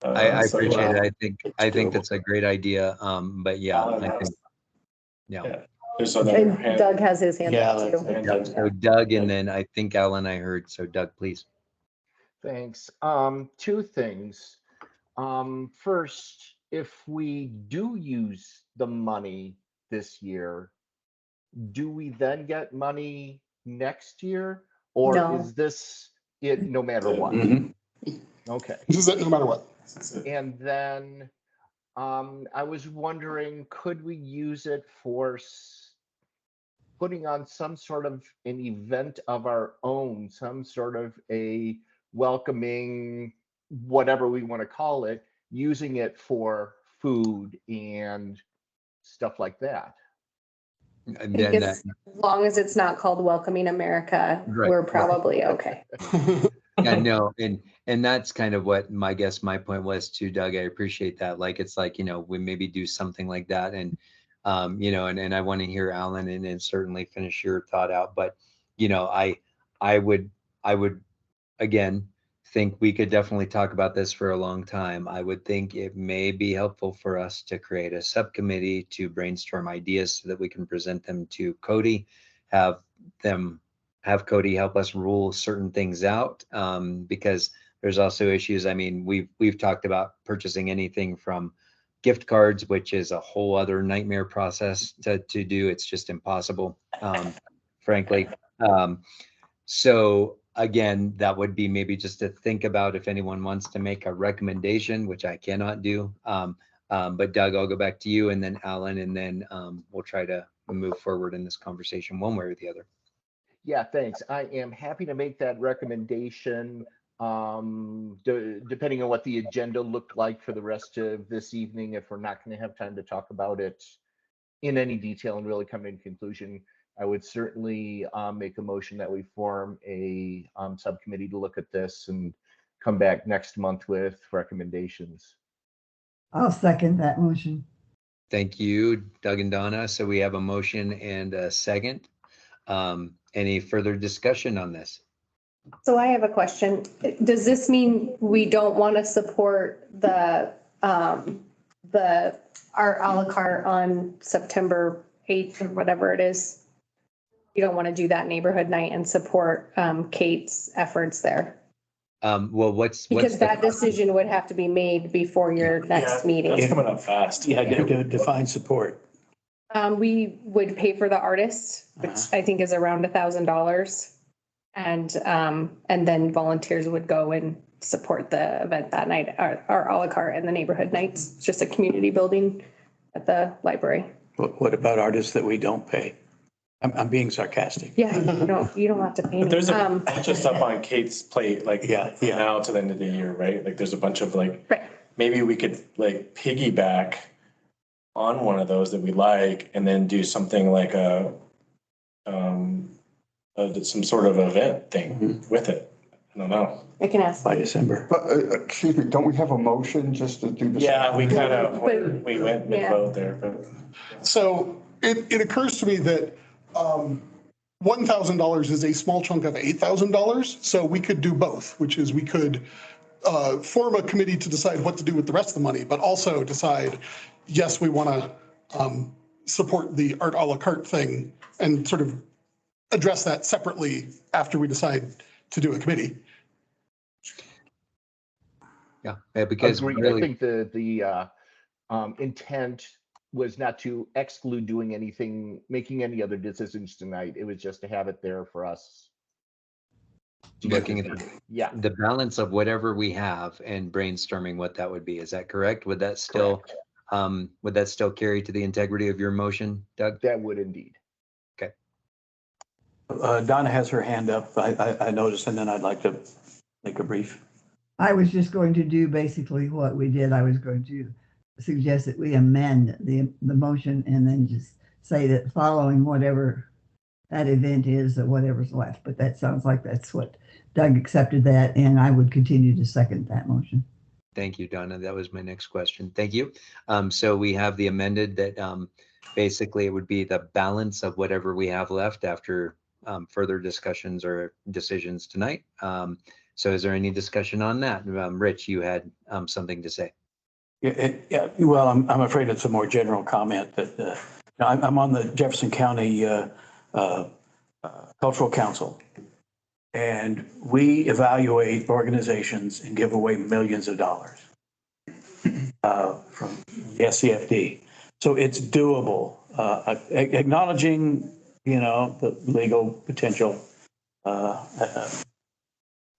[SPEAKER 3] I
[SPEAKER 4] So,
[SPEAKER 3] appreciate it. I think that's a great idea. But yeah,
[SPEAKER 4] Alan
[SPEAKER 3] I
[SPEAKER 4] has-
[SPEAKER 3] think, yeah.
[SPEAKER 4] There's another
[SPEAKER 1] And
[SPEAKER 4] hand.
[SPEAKER 1] Doug has his hand
[SPEAKER 2] Yeah,
[SPEAKER 1] up
[SPEAKER 2] that's-
[SPEAKER 1] too.
[SPEAKER 4] And Doug's-
[SPEAKER 3] So Doug, and then I think Alan, I heard. So Doug, please.
[SPEAKER 8] Thanks. Two things. First, if we do use the money this year, do we then get money next year? Or
[SPEAKER 1] No.
[SPEAKER 8] is this it no matter what?
[SPEAKER 2] Mhm.
[SPEAKER 8] Okay.
[SPEAKER 7] This is it, no matter what.
[SPEAKER 8] And then I was wondering, could we use it for putting on some sort of an event of our own, some sort of a welcoming, whatever we want to call it, using it for food and stuff like that.
[SPEAKER 3] And
[SPEAKER 1] I think
[SPEAKER 3] then that,
[SPEAKER 1] as long as it's not called Welcoming America,
[SPEAKER 3] Right,
[SPEAKER 1] we're
[SPEAKER 3] right.
[SPEAKER 1] probably okay.
[SPEAKER 3] yeah, no, and that's kind of what my point was too, Doug. I appreciate that. Like, it's like, we maybe do something like that. And, and I want to hear Alan and certainly finish your thought out. But, I would again think we could definitely talk about this for a long time. I would think it may be helpful for us to create a subcommittee to brainstorm ideas so that we can present them to Cody, have Cody help us rule certain things out, because there's also issues. I mean, we've talked about purchasing anything from gift cards, which is a whole other nightmare process to do. It's just impossible, frankly. So again, that would be maybe just to think about if anyone wants to make a recommendation, which I cannot do. But Doug, I'll go back to you, and then Alan, and then we'll try to move forward in this conversation one way or the other.
[SPEAKER 8] Yeah, thanks. I am happy to make that recommendation. Depending on what the agenda looked like for the rest of this evening, if we're not going to have time to talk about it in any detail and really come to a conclusion, I would certainly make a motion that we form a subcommittee to look at this and come back next month with recommendations.
[SPEAKER 6] I'll second that motion.
[SPEAKER 3] Thank you, Doug and Donna. So we have a motion and a second. Any further discussion on this?
[SPEAKER 1] So I have a question. Does this mean we don't want to support the art a la carte on September 8th or whatever it is? You don't want to do that neighborhood night and support Kate's efforts there?
[SPEAKER 3] Well,
[SPEAKER 1] Because that decision would have to be made before your next meeting.
[SPEAKER 4] That's coming up fast.
[SPEAKER 2] Yeah, to define support.
[SPEAKER 1] We would pay for the artist, which I think is around $1,000. And then volunteers would go and support the event that night, our a la carte and the neighborhood nights. It's just a community building at the library.
[SPEAKER 2] What about artists that we don't pay? I'm being sarcastic.
[SPEAKER 1] Yeah, you don't have to pay.
[SPEAKER 4] But there's a
[SPEAKER 1] any.
[SPEAKER 4] bunch of stuff on Kate's plate, like from now to the end of the year, right? Like there's a bunch of
[SPEAKER 1] Right.
[SPEAKER 4] maybe we could like piggyback on one of those that we like, and then do something like some sort of event thing with it. I don't know.
[SPEAKER 1] I can ask.
[SPEAKER 2] By December.
[SPEAKER 5] But, excuse me, don't we have a motion just to do this?
[SPEAKER 4] Yeah, we kind of,
[SPEAKER 1] But-
[SPEAKER 4] we went mid-vote there, but.
[SPEAKER 7] So it occurs to me that $1,000 is a small chunk of $8,000. So we could do both, which is we could form a committee to decide what to do with the rest of the money, but also decide, yes, we want to support the art a la carte thing and sort of address that separately after we decide to do a committee.
[SPEAKER 3] Yeah, because
[SPEAKER 8] Agreed.
[SPEAKER 3] really,
[SPEAKER 8] I think the intent was not to exclude doing anything, making any other decisions tonight. It was just to have it there for us.
[SPEAKER 3] looking at
[SPEAKER 8] Yeah,
[SPEAKER 3] the balance of whatever we have and brainstorming what that would be. Is that correct? Would that still carry to the integrity of your motion, Doug?
[SPEAKER 8] that would indeed.
[SPEAKER 2] Donna has her hand up. I noticed, and then I'd like to make a brief.
[SPEAKER 6] I was just going to do basically what we did. I was going to suggest that we amend the motion and then just say that following whatever that event is or whatever's left. But that sounds like that's what Doug accepted that, and I would continue to second that motion.
[SPEAKER 3] Thank you, Donna. That was my next question. Thank you. So we have the amended that basically it would be the balance of whatever we have left after further discussions or decisions tonight. So is there any discussion on that? Rich, you had something to say.
[SPEAKER 2] Yeah. Well, I'm afraid it's a more general comment that I'm on the Jefferson County Cultural Council, and we evaluate organizations and give away millions of dollars from the SCFD. So it's doable. Acknowledging, the legal potential.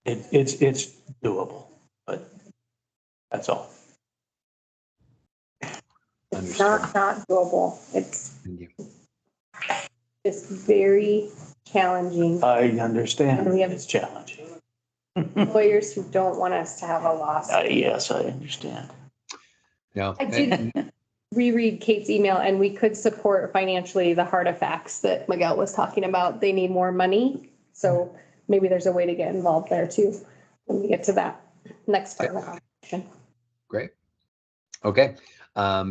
[SPEAKER 2] It's doable, but that's all.
[SPEAKER 1] It's not doable. It's
[SPEAKER 3] Thank you.
[SPEAKER 1] just very challenging.
[SPEAKER 2] I understand.
[SPEAKER 1] And we have-
[SPEAKER 2] It's challenging.
[SPEAKER 1] Lawyers who don't want us to have a lawsuit.
[SPEAKER 2] Yes, I understand.
[SPEAKER 3] No.
[SPEAKER 1] I did reread Kate's email, and we could support financially the artifacts that Miguel was talking about. They need more money. So maybe there's a way to get involved there too when we get to that next part of the conversation.
[SPEAKER 3] Great. Okay.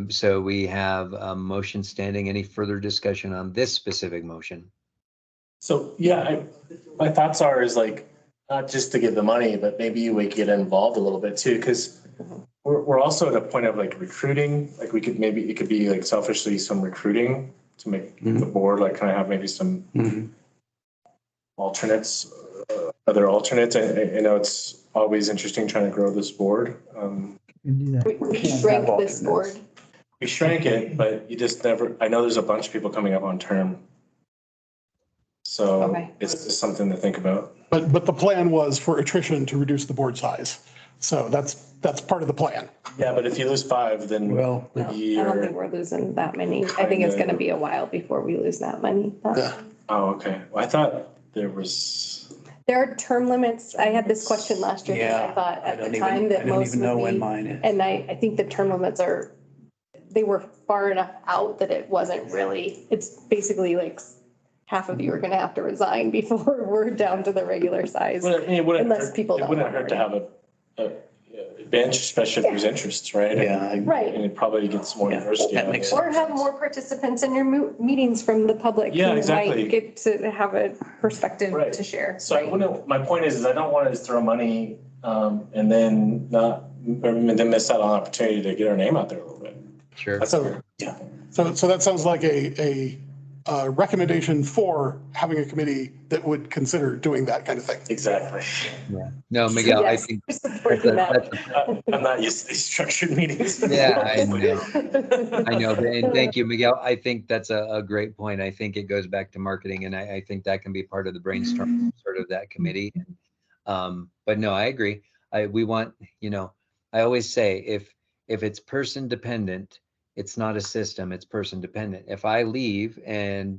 [SPEAKER 3] So we have a motion standing. Any further discussion on this specific motion?
[SPEAKER 4] So, yeah, my thoughts are is like, not just to give the money, but maybe we get involved a little bit too, because we're also at a point of like recruiting, like we could maybe, it could be like selfishly some recruiting to make the board, like kind of have maybe some alternates, other alternates. I know it's always interesting trying to grow this board.
[SPEAKER 1] We shrank this board.
[SPEAKER 4] We shrank it, but you just never, I know there's a bunch of people coming up on term. So
[SPEAKER 1] Okay.
[SPEAKER 4] it's just something to think about.
[SPEAKER 7] But the plan was for attrition to reduce the board size. So that's part of the plan.
[SPEAKER 4] Yeah, but if you lose 5, then
[SPEAKER 2] Well,
[SPEAKER 1] No, I don't think we're losing that many. I think it's gonna be a while before we lose that many.
[SPEAKER 7] Yeah.
[SPEAKER 4] Oh, okay. Well, I thought there was.
[SPEAKER 1] There are term limits. I had this question last year.
[SPEAKER 2] Yeah,
[SPEAKER 1] I thought at
[SPEAKER 2] I
[SPEAKER 1] the time that
[SPEAKER 2] don't
[SPEAKER 1] most
[SPEAKER 2] even know
[SPEAKER 1] would
[SPEAKER 2] when
[SPEAKER 1] be.
[SPEAKER 2] mine is.
[SPEAKER 1] And I think the term limits they were far enough out that it wasn't really, it's basically like half of you are gonna have to resign before we're down to the regular size. Unless people don't
[SPEAKER 4] It wouldn't hurt to have a bench, especially if there's interests, right?
[SPEAKER 2] Yeah.
[SPEAKER 1] Right.
[SPEAKER 4] And it probably gets more
[SPEAKER 2] Yeah,
[SPEAKER 4] diversity.
[SPEAKER 2] that
[SPEAKER 4] out of
[SPEAKER 2] makes
[SPEAKER 4] it.
[SPEAKER 1] Or have more participants in your meetings from the public.
[SPEAKER 4] Yeah,
[SPEAKER 1] who
[SPEAKER 4] exactly.
[SPEAKER 1] might get to have a perspective
[SPEAKER 4] Right.
[SPEAKER 1] to share.
[SPEAKER 4] So I wouldn't, my point is I don't want to just throw money and then then miss out on opportunity to get our name out there a little bit.
[SPEAKER 3] Sure.
[SPEAKER 4] That's
[SPEAKER 7] So,
[SPEAKER 4] yeah.
[SPEAKER 7] so that sounds like a recommendation for having a committee that would consider doing that kind of thing.
[SPEAKER 4] Exactly.
[SPEAKER 3] Yeah. No, Miguel,
[SPEAKER 1] Yes,
[SPEAKER 3] I think
[SPEAKER 1] we're supporting that.
[SPEAKER 4] I'm not used to these structured meetings.
[SPEAKER 3] Yeah, I know. I know. And thank you, Miguel. I think that's a great point. I think it goes back to marketing, and I think that can be part of the brainstorm sort of that committee. But no, I agree. We want, I always say if it's person dependent, it's not a system, it's person dependent. If I leave and,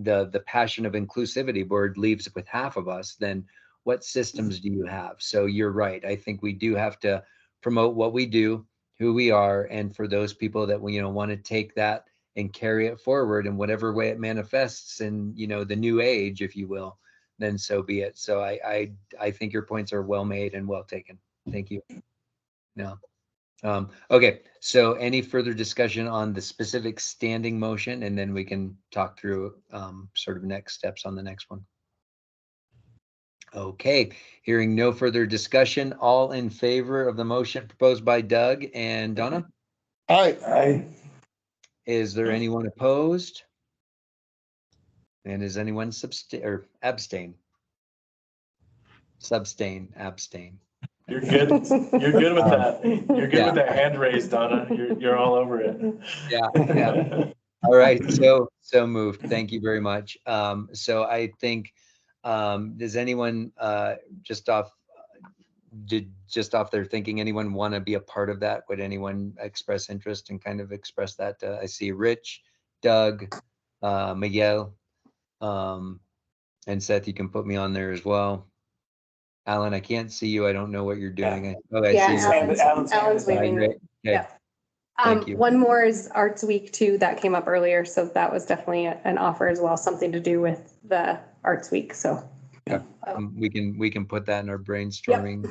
[SPEAKER 3] the passion of inclusivity board leaves with half of us, then what systems do you have? So you're right. I think we do have to promote what we do, who we are, and for those people that want to take that and carry it forward in whatever way it manifests in, the new age, if you will, then so be it. So I think your points are well made and well taken. Thank you. No. Okay, so any further discussion on the specific standing motion, and then we can talk through sort of next steps on the next one. Okay, hearing no further discussion, all in favor of the motion proposed by Doug and Donna?
[SPEAKER 7] Aye.
[SPEAKER 3] Is there anyone opposed? And is anyone abstain? Abstain.
[SPEAKER 4] You're good. You're good with that. You're good with that hand raised, Donna. You're all over it.
[SPEAKER 3] Yeah. All right. So moved. Thank you very much. So I think, does anyone just off their thinking, anyone want to be a part of that? Would anyone express interest and kind of express that? I see Rich, Doug, Miguel, and Seth, you can put me on there as well. Alan, I can't see you. I don't know what you're doing. I see you.
[SPEAKER 1] Alan's waving.
[SPEAKER 3] Okay.
[SPEAKER 1] Yeah.
[SPEAKER 3] Thank you.
[SPEAKER 1] One more is Arts Week too. That came up earlier. So that was definitely an offer as well, something to do with the Arts Week. So
[SPEAKER 2] Yeah.
[SPEAKER 3] We can put that in our brainstorming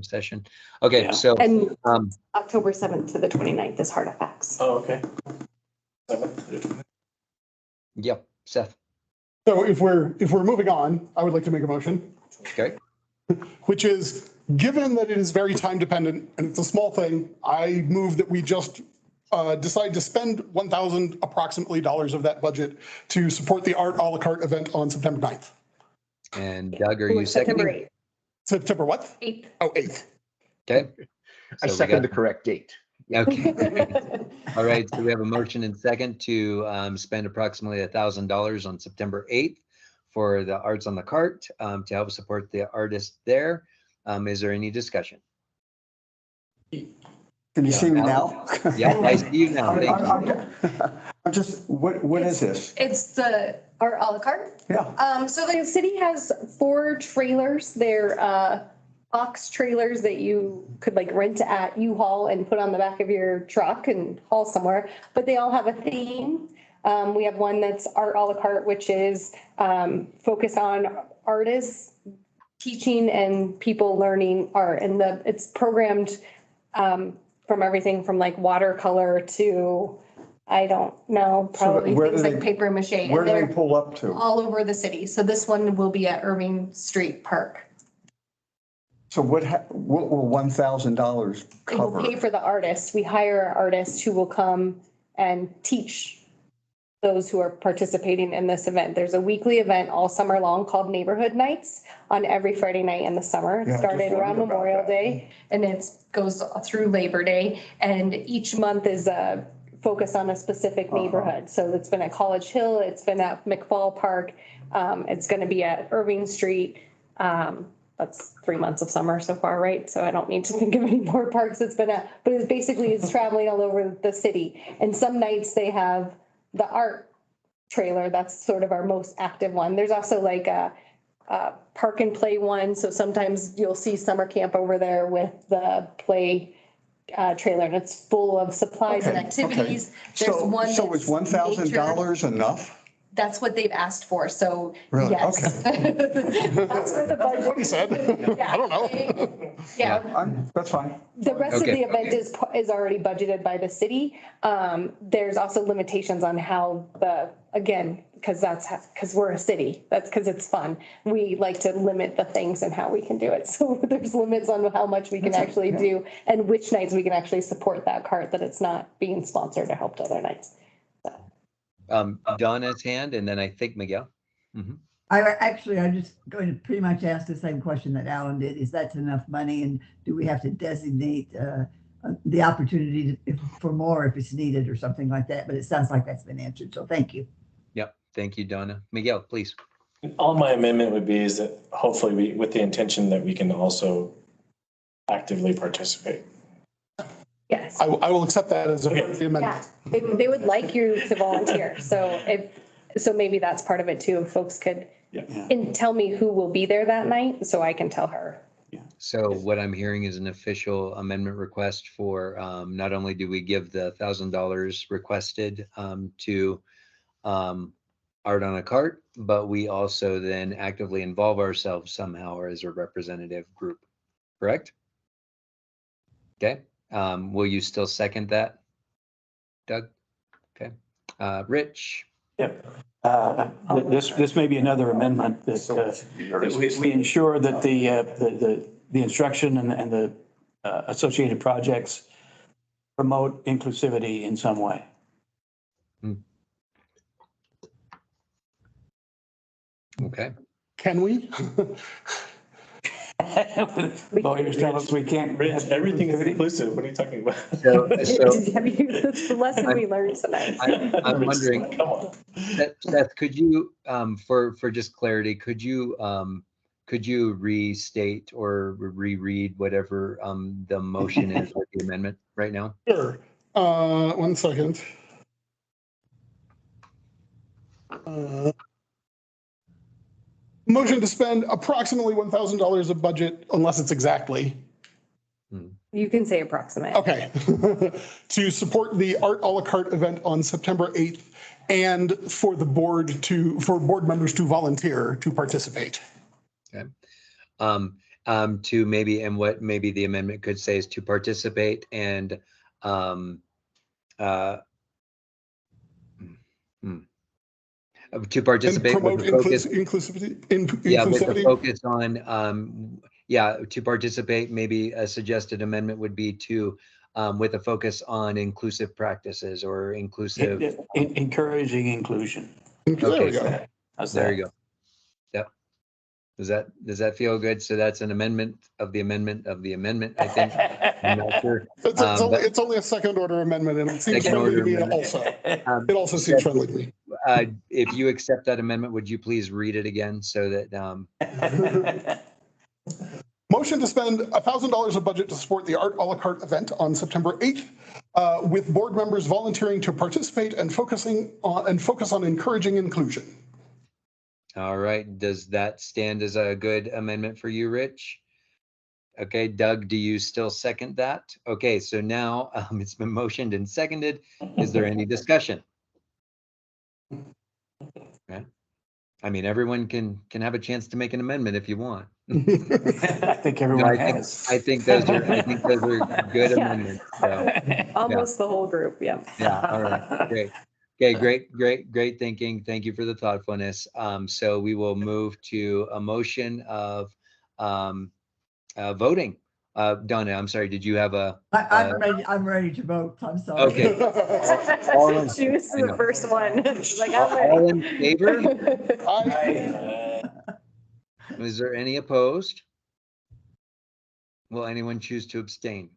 [SPEAKER 3] session. Okay.
[SPEAKER 2] Yeah.
[SPEAKER 3] So
[SPEAKER 1] and October 7th to the 29th is Artifacts.
[SPEAKER 4] Oh, okay.
[SPEAKER 3] Yep, Seth.
[SPEAKER 7] So if we're moving on, I would like to make a motion,
[SPEAKER 3] Okay.
[SPEAKER 7] which is, given that it is very time dependent and it's a small thing, I move that we just decide to spend $1,000 approximately of that budget to support the art a la carte event on September 9th.
[SPEAKER 3] And Doug, are you
[SPEAKER 1] September
[SPEAKER 3] seconding?
[SPEAKER 1] 8th.
[SPEAKER 7] September what?
[SPEAKER 1] 8th.
[SPEAKER 7] Oh, 8th.
[SPEAKER 3] Okay.
[SPEAKER 8] I
[SPEAKER 3] So we
[SPEAKER 8] second
[SPEAKER 3] got-
[SPEAKER 8] the correct date.
[SPEAKER 3] Okay. All right. So we have a motion and second to spend approximately $1,000 on September 8th for the Arts on the Cart to help support the artists there. Is there any discussion?
[SPEAKER 5] Can you see me now?
[SPEAKER 3] Yeah, I see you now. Thank you.
[SPEAKER 5] I'm just, what is this?
[SPEAKER 1] It's the art a la carte.
[SPEAKER 5] Yeah.
[SPEAKER 1] So the city has 4 trailers. They're box trailers that you could like rent at U-Haul and put on the back of your truck and haul somewhere, but they all have a theme. We have one that's art a la carte, which is focused on artists teaching and people learning art, and it's programmed from everything from like watercolor to, I don't know, probably
[SPEAKER 5] where
[SPEAKER 1] things
[SPEAKER 5] do
[SPEAKER 1] like
[SPEAKER 5] they-
[SPEAKER 1] paper mache. and
[SPEAKER 5] Where do they
[SPEAKER 1] they're
[SPEAKER 5] pull up to?
[SPEAKER 1] all over the city. So this one will be at Irving Street Park.
[SPEAKER 5] So what will $1,000
[SPEAKER 1] It will
[SPEAKER 5] cover?
[SPEAKER 1] pay for the artist. We hire an artist who will come and teach those who are participating in this event. There's a weekly event all summer long called Neighborhood Nights on every Friday night in the summer. It
[SPEAKER 5] Yeah, I just
[SPEAKER 1] started around
[SPEAKER 5] wondered about
[SPEAKER 1] Memorial
[SPEAKER 5] that.
[SPEAKER 1] Day and it goes through Labor Day. And each month is a focus on a specific neighborhood. So it's been at College Hill, it's been at McFall Park, it's going to be at Irving Street. That's 3 months of summer so far, right? So I don't need to think of any more parks it's been at, but it's basically it's traveling all over the city. And some nights they have the art trailer. That's sort of our most active one. There's also like a park and play one. So sometimes you'll see summer camp over there with the play trailer, and it's full of supplies and
[SPEAKER 5] Okay,
[SPEAKER 1] activities.
[SPEAKER 5] okay.
[SPEAKER 1] There's one
[SPEAKER 5] So is
[SPEAKER 1] that's
[SPEAKER 5] $1,000 enough?
[SPEAKER 1] That's what they've asked for, so
[SPEAKER 5] Really?
[SPEAKER 1] yes. That's what the budget.
[SPEAKER 7] What he said. I don't know.
[SPEAKER 1] Yeah,
[SPEAKER 5] That's fine.
[SPEAKER 1] the rest of
[SPEAKER 3] Okay.
[SPEAKER 1] the event is already budgeted by the city. There's also limitations on how again, because we're a city, that's because it's fun. We like to limit the things and how we can do it. So there's limits on how much we can actually do and which nights we can actually support that cart, that it's not being sponsored or helped other nights.
[SPEAKER 3] Donna's hand, and then I think Miguel.
[SPEAKER 6] I just going to pretty much ask the same question that Alan did. Is that enough money? And do we have to designate the opportunity for more if it's needed or something like that? But it sounds like that's been answered. So thank you.
[SPEAKER 3] Yep. Thank you, Donna. Miguel, please.
[SPEAKER 4] All my amendment would be is that hopefully with the intention that we can also actively participate.
[SPEAKER 1] Yes.
[SPEAKER 7] I will accept that as a part of the amendment.
[SPEAKER 1] Yeah, they would like you to volunteer, so maybe that's part of it too, if folks could.
[SPEAKER 4] Yeah.
[SPEAKER 1] And tell me who will be there that night, so I can tell her.
[SPEAKER 3] So what I'm hearing is an official amendment request for, not only do we give the $1,000 requested to Art on a Cart, but we also then actively involve ourselves somehow or as a representative group, correct? Okay, will you still second that, Doug? Okay, Rich?
[SPEAKER 2] Yep. This may be another amendment that we ensure that the instruction and the associated projects promote inclusivity in some way.
[SPEAKER 3] Okay.
[SPEAKER 7] Can we?
[SPEAKER 2] Lawyers tell us we can't.
[SPEAKER 4] Rich, everything is inclusive. What are you talking about?
[SPEAKER 3] So
[SPEAKER 1] That's the lesson we learned tonight.
[SPEAKER 3] I'm wondering,
[SPEAKER 4] Come on.
[SPEAKER 3] Seth, could you, for just clarity, could you restate or reread whatever the motion is with the amendment right now?
[SPEAKER 7] Sure. 1 second. Motion to spend approximately $1,000 of budget, unless it's exactly.
[SPEAKER 1] You can say approximate.
[SPEAKER 7] Okay. To support the Art a la carte event on September 8th and for board members to volunteer to participate.
[SPEAKER 3] Okay. To maybe, and what maybe the amendment could say is to participate and to participate
[SPEAKER 7] And promote
[SPEAKER 3] with the focus,
[SPEAKER 7] inclusivity.
[SPEAKER 3] yeah, with the
[SPEAKER 7] Inclusivity.
[SPEAKER 3] focus on yeah, to participate, maybe a suggested amendment would be to with a focus on inclusive practices or inclusive.
[SPEAKER 2] Encouraging inclusion.
[SPEAKER 7] There we
[SPEAKER 3] Okay,
[SPEAKER 7] go.
[SPEAKER 2] How's
[SPEAKER 3] there
[SPEAKER 2] that?
[SPEAKER 3] you go. Yep. Does that feel good? So that's an amendment of the amendment of the amendment, I think. I'm not sure.
[SPEAKER 7] It's only a second order amendment and it seems
[SPEAKER 3] Second
[SPEAKER 7] friendly to
[SPEAKER 3] order
[SPEAKER 7] me
[SPEAKER 3] amendment.
[SPEAKER 7] also. It also seems friendly to me.
[SPEAKER 3] If you accept that amendment, would you please read it again so that
[SPEAKER 7] Motion to spend $1,000 of budget to support the Art a la carte event on September 8th, with board members volunteering to participate and focus on encouraging inclusion.
[SPEAKER 3] all right, does that stand as a good amendment for you, Rich? Okay, Doug, do you still second that? Okay, so now it's been motioned and seconded. Is there any discussion? Okay. I mean, everyone can have a chance to make an amendment if you want.
[SPEAKER 2] I think everyone has.
[SPEAKER 3] I think those are good
[SPEAKER 1] Yeah.
[SPEAKER 3] amendments. So,
[SPEAKER 1] Almost the whole group, yeah.
[SPEAKER 3] yeah, all right, great. Okay, great thinking. Thank you for the thoughtfulness. So we will move to a motion of voting. Donna, I'm sorry, did you have a?
[SPEAKER 6] I'm ready to vote. I'm sorry.
[SPEAKER 3] Okay.
[SPEAKER 1] She was the first one. She's like, I'm
[SPEAKER 3] All
[SPEAKER 1] ready.
[SPEAKER 3] in favor? Is there any opposed? Will anyone choose to abstain?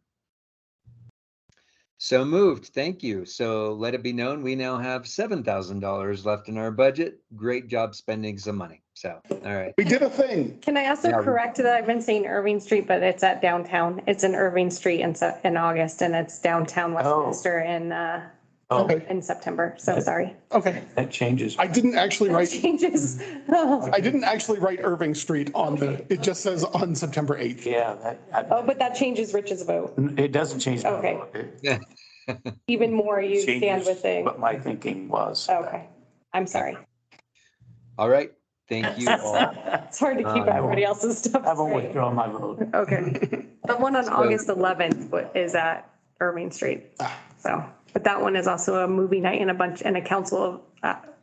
[SPEAKER 3] So moved. Thank you. So let it be known, we now have $7,000 left in our budget. Great job spending some money. So, all right.
[SPEAKER 7] We did a thing.
[SPEAKER 1] Can I also correct that? I've been saying Irving Street, but it's at downtown. It's in Irving Street in August, and it's downtown Westminster in September. So sorry.
[SPEAKER 7] Okay.
[SPEAKER 2] That changes.
[SPEAKER 7] I didn't actually write,
[SPEAKER 1] Changes.
[SPEAKER 7] I didn't actually write Irving Street on it just says on September 8th.
[SPEAKER 2] Yeah,
[SPEAKER 1] Oh, but that changes Rich's vote.
[SPEAKER 2] it doesn't change. my
[SPEAKER 1] Okay.
[SPEAKER 2] vote. It
[SPEAKER 3] Yeah.
[SPEAKER 1] Even more, you stand
[SPEAKER 2] changes
[SPEAKER 1] with the.
[SPEAKER 2] what my thinking was.
[SPEAKER 1] Okay, I'm sorry.
[SPEAKER 3] All right. Thank you all.
[SPEAKER 1] It's hard to keep everybody else's stuff
[SPEAKER 2] I won't
[SPEAKER 1] straight.
[SPEAKER 2] withdraw my vote.
[SPEAKER 1] Okay. The one on August 11th is at Irving Street. So, but that one is also a movie night and a council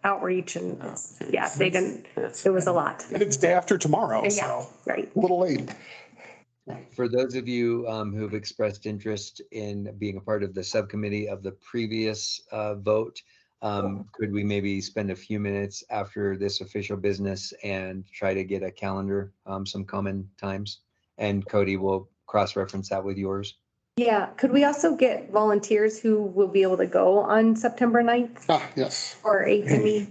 [SPEAKER 1] outreach and yeah, they didn't, it was a lot.
[SPEAKER 7] And it's day after tomorrow,
[SPEAKER 1] Yeah,
[SPEAKER 7] so
[SPEAKER 1] right.
[SPEAKER 7] a little late.
[SPEAKER 3] For those of you who've expressed interest in being a part of the subcommittee of the previous vote, could we maybe spend a few minutes after this official business and try to get a calendar, some common times? And Cody will cross-reference that with yours.
[SPEAKER 1] Yeah, could we also get volunteers who will be able to go on September 9th
[SPEAKER 7] Yes.
[SPEAKER 1] or 8th to me?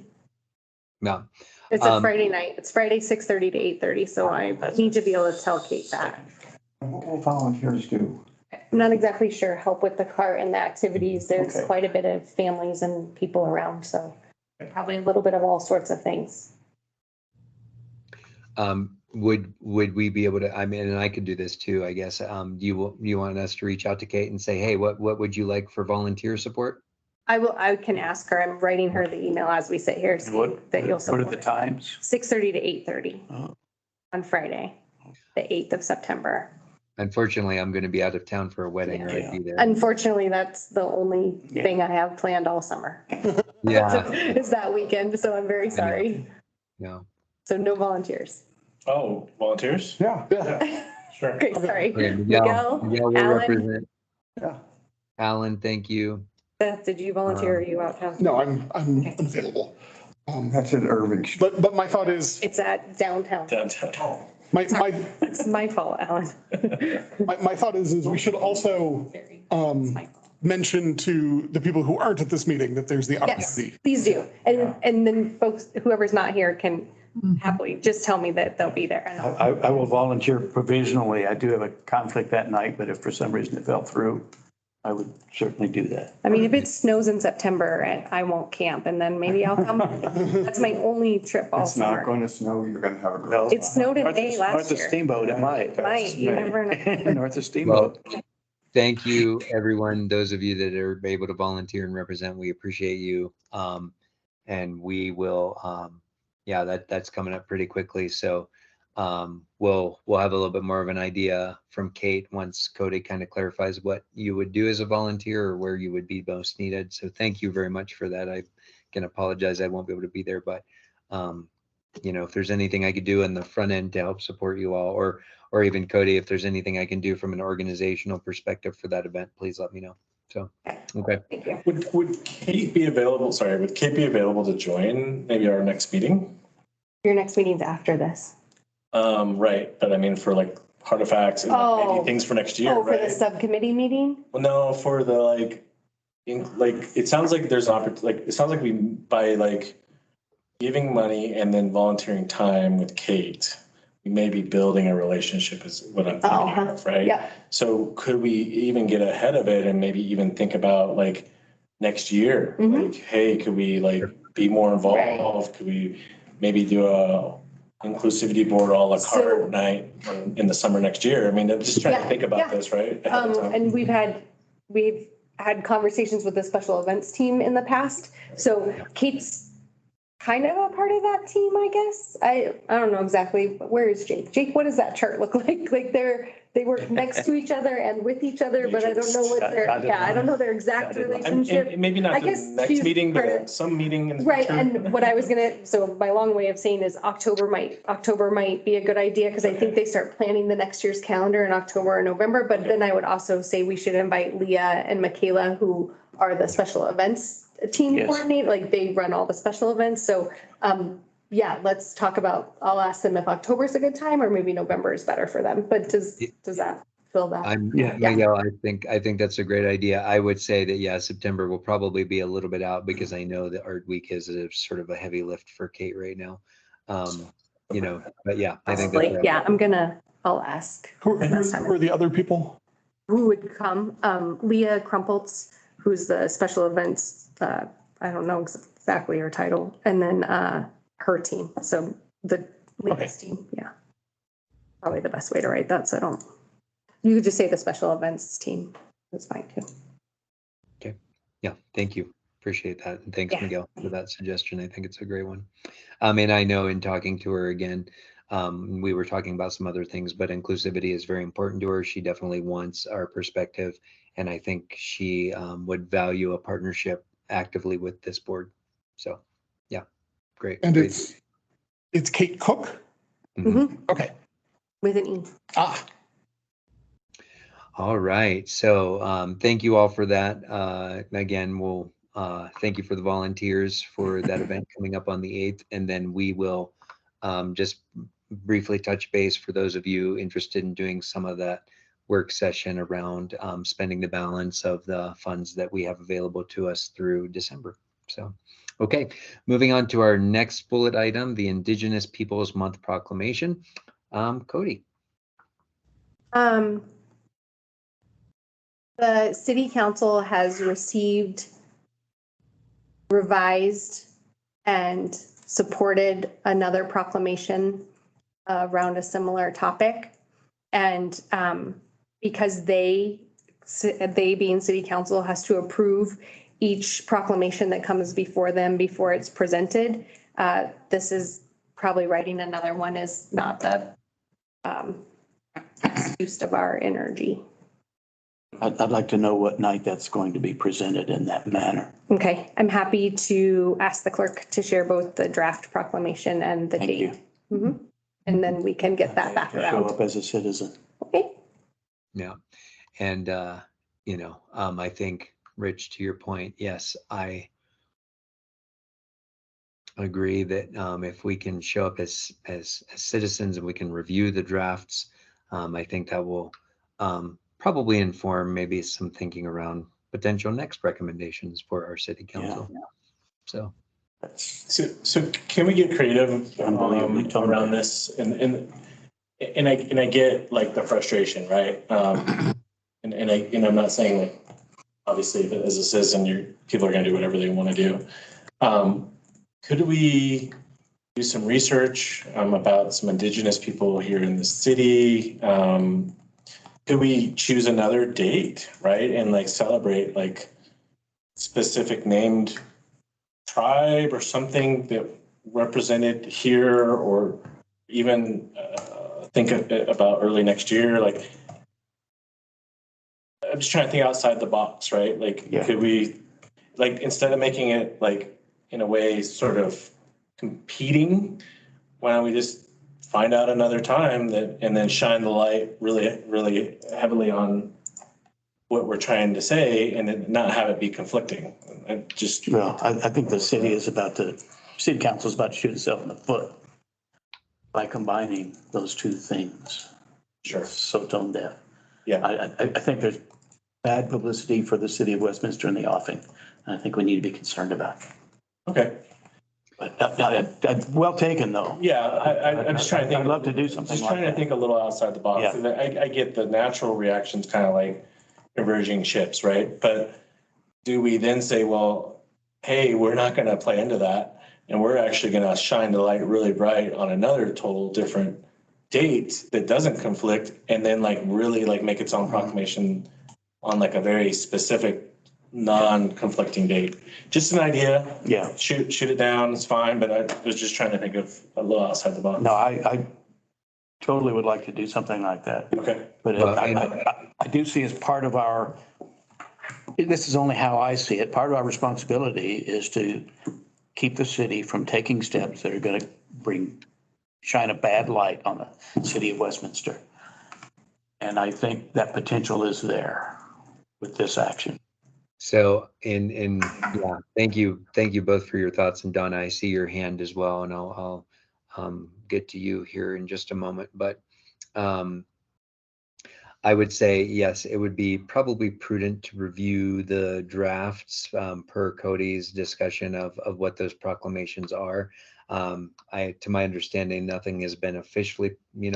[SPEAKER 3] No.
[SPEAKER 1] It's a Friday night. It's Friday, 6:30 to 8:30, so I need to be able to tell Kate that.
[SPEAKER 5] What will volunteers do?
[SPEAKER 1] I'm not exactly sure, help with the cart and the activities. There's
[SPEAKER 5] Okay.
[SPEAKER 1] quite a bit of families and people around, so probably a little bit of all sorts of things.
[SPEAKER 3] Would we be able to, I mean, and I could do this too, I guess. Do you want us to reach out to Kate and say, hey, what would you like for volunteer support?
[SPEAKER 1] I can ask her. I'm writing her the email as we sit here so that you'll
[SPEAKER 2] What
[SPEAKER 1] support.
[SPEAKER 2] are the times?
[SPEAKER 1] 6:30 to 8:30
[SPEAKER 2] Oh.
[SPEAKER 1] on Friday, the 8th of September.
[SPEAKER 3] Unfortunately, I'm going to be out of town for a wedding or I'd be there.
[SPEAKER 1] Unfortunately, that's the only thing I have planned all summer.
[SPEAKER 3] Yeah.
[SPEAKER 1] Is that weekend, so I'm very sorry.
[SPEAKER 3] No.
[SPEAKER 1] So no volunteers.
[SPEAKER 4] Oh, volunteers?
[SPEAKER 5] Yeah.
[SPEAKER 4] Sure.
[SPEAKER 1] Okay, sorry.
[SPEAKER 3] Okay,
[SPEAKER 1] Miguel,
[SPEAKER 3] will
[SPEAKER 1] Alan?
[SPEAKER 3] represent.
[SPEAKER 5] Yeah.
[SPEAKER 3] Alan, thank you.
[SPEAKER 1] Beth, did you volunteer or are you out town?
[SPEAKER 7] No, I'm unavailable.
[SPEAKER 5] That's in Irving.
[SPEAKER 7] But my thought is,
[SPEAKER 1] It's at downtown.
[SPEAKER 4] Downtown.
[SPEAKER 1] It's my fault, Alan.
[SPEAKER 7] my thought is we should also
[SPEAKER 1] It's my fault.
[SPEAKER 7] mention to the people who aren't at this meeting that there's the
[SPEAKER 1] Yes,
[SPEAKER 7] opportunity.
[SPEAKER 1] please do. And then folks, whoever's not here can happily just tell me that they'll be there. And
[SPEAKER 2] I will volunteer provisionally. I do have a conflict that night, but if for some reason it fell through, I would certainly do that.
[SPEAKER 1] I mean, if it snows in September and I won't camp and then maybe I'll come. That's my only trip all
[SPEAKER 5] It's not
[SPEAKER 1] summer.
[SPEAKER 5] going to snow. You're going to have a.
[SPEAKER 2] Well,
[SPEAKER 1] It snowed in May last
[SPEAKER 2] North of
[SPEAKER 1] year.
[SPEAKER 2] Steamboat, it might.
[SPEAKER 1] Might, you never know.
[SPEAKER 2] North of Steamboat.
[SPEAKER 3] Thank you, everyone. Those of you that are able to volunteer and represent, we appreciate you. And we will, yeah, that's coming up pretty quickly. So we'll have a little bit more of an idea from Kate once Cody kind of clarifies what you would do as a volunteer or where you would be most needed. So thank you very much for that. I can apologize. I won't be able to be there, but you know, if there's anything I could do in the front end to help support you all, or even Cody, if there's anything I can do from an organizational perspective for that event, please let me know. So, okay.
[SPEAKER 1] Thank you.
[SPEAKER 4] Would Kate be available, would Kate be available to join maybe our next meeting?
[SPEAKER 1] Your next meeting's after this.
[SPEAKER 4] Right, but I mean for like artifacts and like, maybe things for next year,
[SPEAKER 1] Oh, for the
[SPEAKER 4] right?
[SPEAKER 1] subcommittee meeting?
[SPEAKER 4] Well, no, for the like, it sounds like there's an opportunity, like, it sounds like we, by like giving money and then volunteering time with Kate, we may be building a relationship is what I'm thinking of, right?
[SPEAKER 1] Yeah.
[SPEAKER 4] So could we even get ahead of it and maybe even think about like next year?
[SPEAKER 1] Mhm.
[SPEAKER 4] Like, hey, could we like be more involved? Could we maybe do a inclusivity board a la
[SPEAKER 1] So-
[SPEAKER 4] carte night in the summer next year? I mean, I'm just trying
[SPEAKER 1] Yeah,
[SPEAKER 4] to think about
[SPEAKER 1] yeah.
[SPEAKER 4] this, right? ahead of time.
[SPEAKER 1] And we've had conversations with the special events team in the past. So Kate's kind of a part of that team, I guess. I don't know exactly, but where is Jake? Jake, what does that chart look like? Like they work next to each other and with each other, but I don't know what their, I don't know their exact relationship.
[SPEAKER 4] And maybe not
[SPEAKER 1] I
[SPEAKER 4] the
[SPEAKER 1] guess
[SPEAKER 4] next
[SPEAKER 1] she's
[SPEAKER 4] meeting,
[SPEAKER 1] part
[SPEAKER 4] but
[SPEAKER 1] of-
[SPEAKER 4] some meeting in the
[SPEAKER 1] Right,
[SPEAKER 4] future.
[SPEAKER 1] and what I was so my long way of saying is October might be a good idea, because I think they start planning the next year's calendar in October or November, but then I would also say we should invite Leah and Michaela, who are the special events team
[SPEAKER 2] Yes.
[SPEAKER 1] coordinate, like they run all the special events, so, yeah, let's talk about, I'll ask them if October's a good time, or maybe November is better for them, but does that fill that?
[SPEAKER 2] Yeah.
[SPEAKER 3] Miguel, I think that's a great idea. I would say that, yeah, September will probably be a little bit out, because I know that Art Week is a sort of a heavy lift for Kate right now. You know, but yeah, I think
[SPEAKER 1] Possibly,
[SPEAKER 3] that's
[SPEAKER 1] yeah, I'll ask
[SPEAKER 7] Who are the other people?
[SPEAKER 1] who would come. Leah Crumpelts, who's the special events, I don't know exactly her title, and then her team. So the Leah's team, yeah. Probably the best way to write that, so you could just say the special events team. That's fine too.
[SPEAKER 3] Yeah, thank you. Appreciate that. And thanks,
[SPEAKER 1] Yeah.
[SPEAKER 3] Miguel, for that suggestion. I think it's a great one. And I know in talking to her again, we were talking about some other things, but inclusivity is very important to her. She definitely wants our perspective. And I think she would value a partnership actively with this board. So, yeah, great.
[SPEAKER 7] And
[SPEAKER 3] great.
[SPEAKER 7] it's Kate Cook?
[SPEAKER 1] Mhm.
[SPEAKER 7] Okay.
[SPEAKER 1] With an E.
[SPEAKER 3] All right. So thank you all for that. Again, we'll thank you for the volunteers for that event coming up on the 8th. And then we will just briefly touch base for those of you interested in doing some of that work session around spending the balance of the funds that we have available to us through December. So, okay, moving on to our next bullet item, the Indigenous Peoples Month Proclamation. Cody.
[SPEAKER 1] The city council has received, revised, and supported another proclamation around a similar topic. And because they being city council has to approve each proclamation that comes before them before it's presented, this is probably writing another one is not the use of our energy.
[SPEAKER 2] I'd like to know what night that's going to be presented in that manner.
[SPEAKER 1] Okay, I'm happy to ask the clerk to share both the draft proclamation and the
[SPEAKER 2] Thank
[SPEAKER 1] date.
[SPEAKER 2] you.
[SPEAKER 1] Mhm. And then we can get that back
[SPEAKER 2] Show
[SPEAKER 1] around.
[SPEAKER 2] up as a citizen.
[SPEAKER 1] Okay,
[SPEAKER 3] Yeah. And, you know, I think, Rich, to your point, yes, I agree that if we can show up as citizens and we can review the drafts, I think that will probably inform maybe some thinking around potential next recommendations for our city council. So.
[SPEAKER 4] So can we get creative
[SPEAKER 2] Unbelievably tone
[SPEAKER 4] around
[SPEAKER 2] deaf.
[SPEAKER 4] this? And I get like the frustration, right? And I'm not saying like, obviously, as a citizen, people are going to do whatever they want to do. Could we do some research about some Indigenous people here in the city? Could we choose another date, right? And like celebrate like specific named tribe or something that represented here, or even think about early next year. Like, I'm just trying to think outside the box, right? Like, could we, like, instead of making it like in a way sort of competing, why don't we just find out another time and then shine the light really, really heavily on what we're trying to say and then not have it be conflicting.
[SPEAKER 2] Well, I think the city council is about to shoot itself in the foot by combining those two things.
[SPEAKER 4] Sure.
[SPEAKER 2] It's so tone deaf.
[SPEAKER 4] Yeah.
[SPEAKER 2] I think there's bad publicity for the city of Westminster in the offing. And I think we need to be concerned about it.
[SPEAKER 4] Okay.
[SPEAKER 2] But well taken though.
[SPEAKER 4] Yeah, I'm just trying to think.
[SPEAKER 2] I'd love to do something
[SPEAKER 4] Just
[SPEAKER 2] like
[SPEAKER 4] trying to
[SPEAKER 2] that.
[SPEAKER 4] think a little outside the box.
[SPEAKER 2] Yeah.
[SPEAKER 4] I get the natural reactions kind of like converging ships, right? But do we then say, well, hey, we're not going to play into that. and we're actually gonna shine the light really bright on another total different date that doesn't conflict, and then like really like make its own proclamation on like a very specific, non-conflicting date. Just an idea.
[SPEAKER 2] Yeah.
[SPEAKER 4] Shoot it down, it's fine, but I was just trying to think of a little outside the box.
[SPEAKER 2] No, I totally would like to do something like that.
[SPEAKER 4] Okay.
[SPEAKER 2] But
[SPEAKER 3] Well,
[SPEAKER 2] I do see as part of our, this is only how I see it, part of our responsibility is to keep the city from taking steps that are going to shine a bad light on the city of Westminster. And I think that potential is there with this action.
[SPEAKER 3] So yeah, thank you both for your thoughts. And Donna, I see your hand as well, and I'll get to you here in just a moment. But I would say, yes, it would be probably prudent to review the drafts per Cody's discussion of what those proclamations are. To my understanding, nothing has been officially,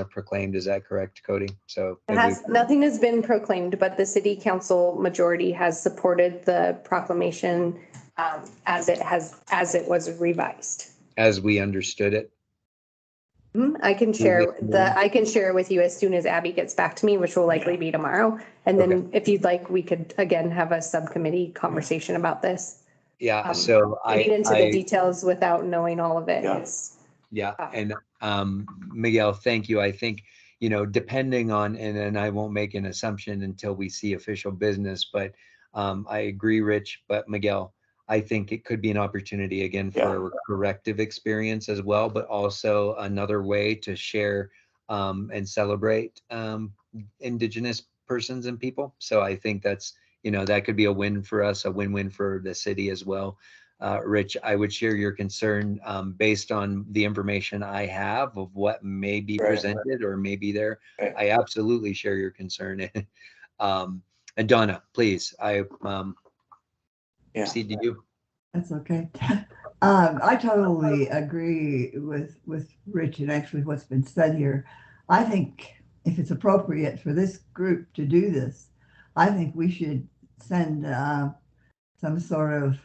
[SPEAKER 3] proclaimed. Is that correct, Cody? So
[SPEAKER 1] Nothing has been proclaimed, but the city council majority has supported the proclamation as it was revised.
[SPEAKER 3] As we understood it.
[SPEAKER 1] I can share it with you as soon as Abby gets back to me, which will likely be tomorrow. And then if you'd like, we could again have a subcommittee conversation about this.
[SPEAKER 3] Yeah. So
[SPEAKER 1] getting into the details without knowing all of it.
[SPEAKER 3] Yeah. And Miguel, thank you. I think, depending on, and I won't make an assumption until we see official business, but I agree, Rich, but Miguel, I think it could be an opportunity again for a corrective experience as well, but also another way to share and celebrate Indigenous persons and people. So I think that's, that could be a win for us, a win-win for the city as well. Rich, I would share your concern based on the information I have of what may be presented or may be there. I absolutely share your concern. And Donna, please, proceed to you.
[SPEAKER 6] That's okay. I totally agree with Rich and actually what's been said here. I think if it's appropriate for this group to do this, I think we should send some sort of,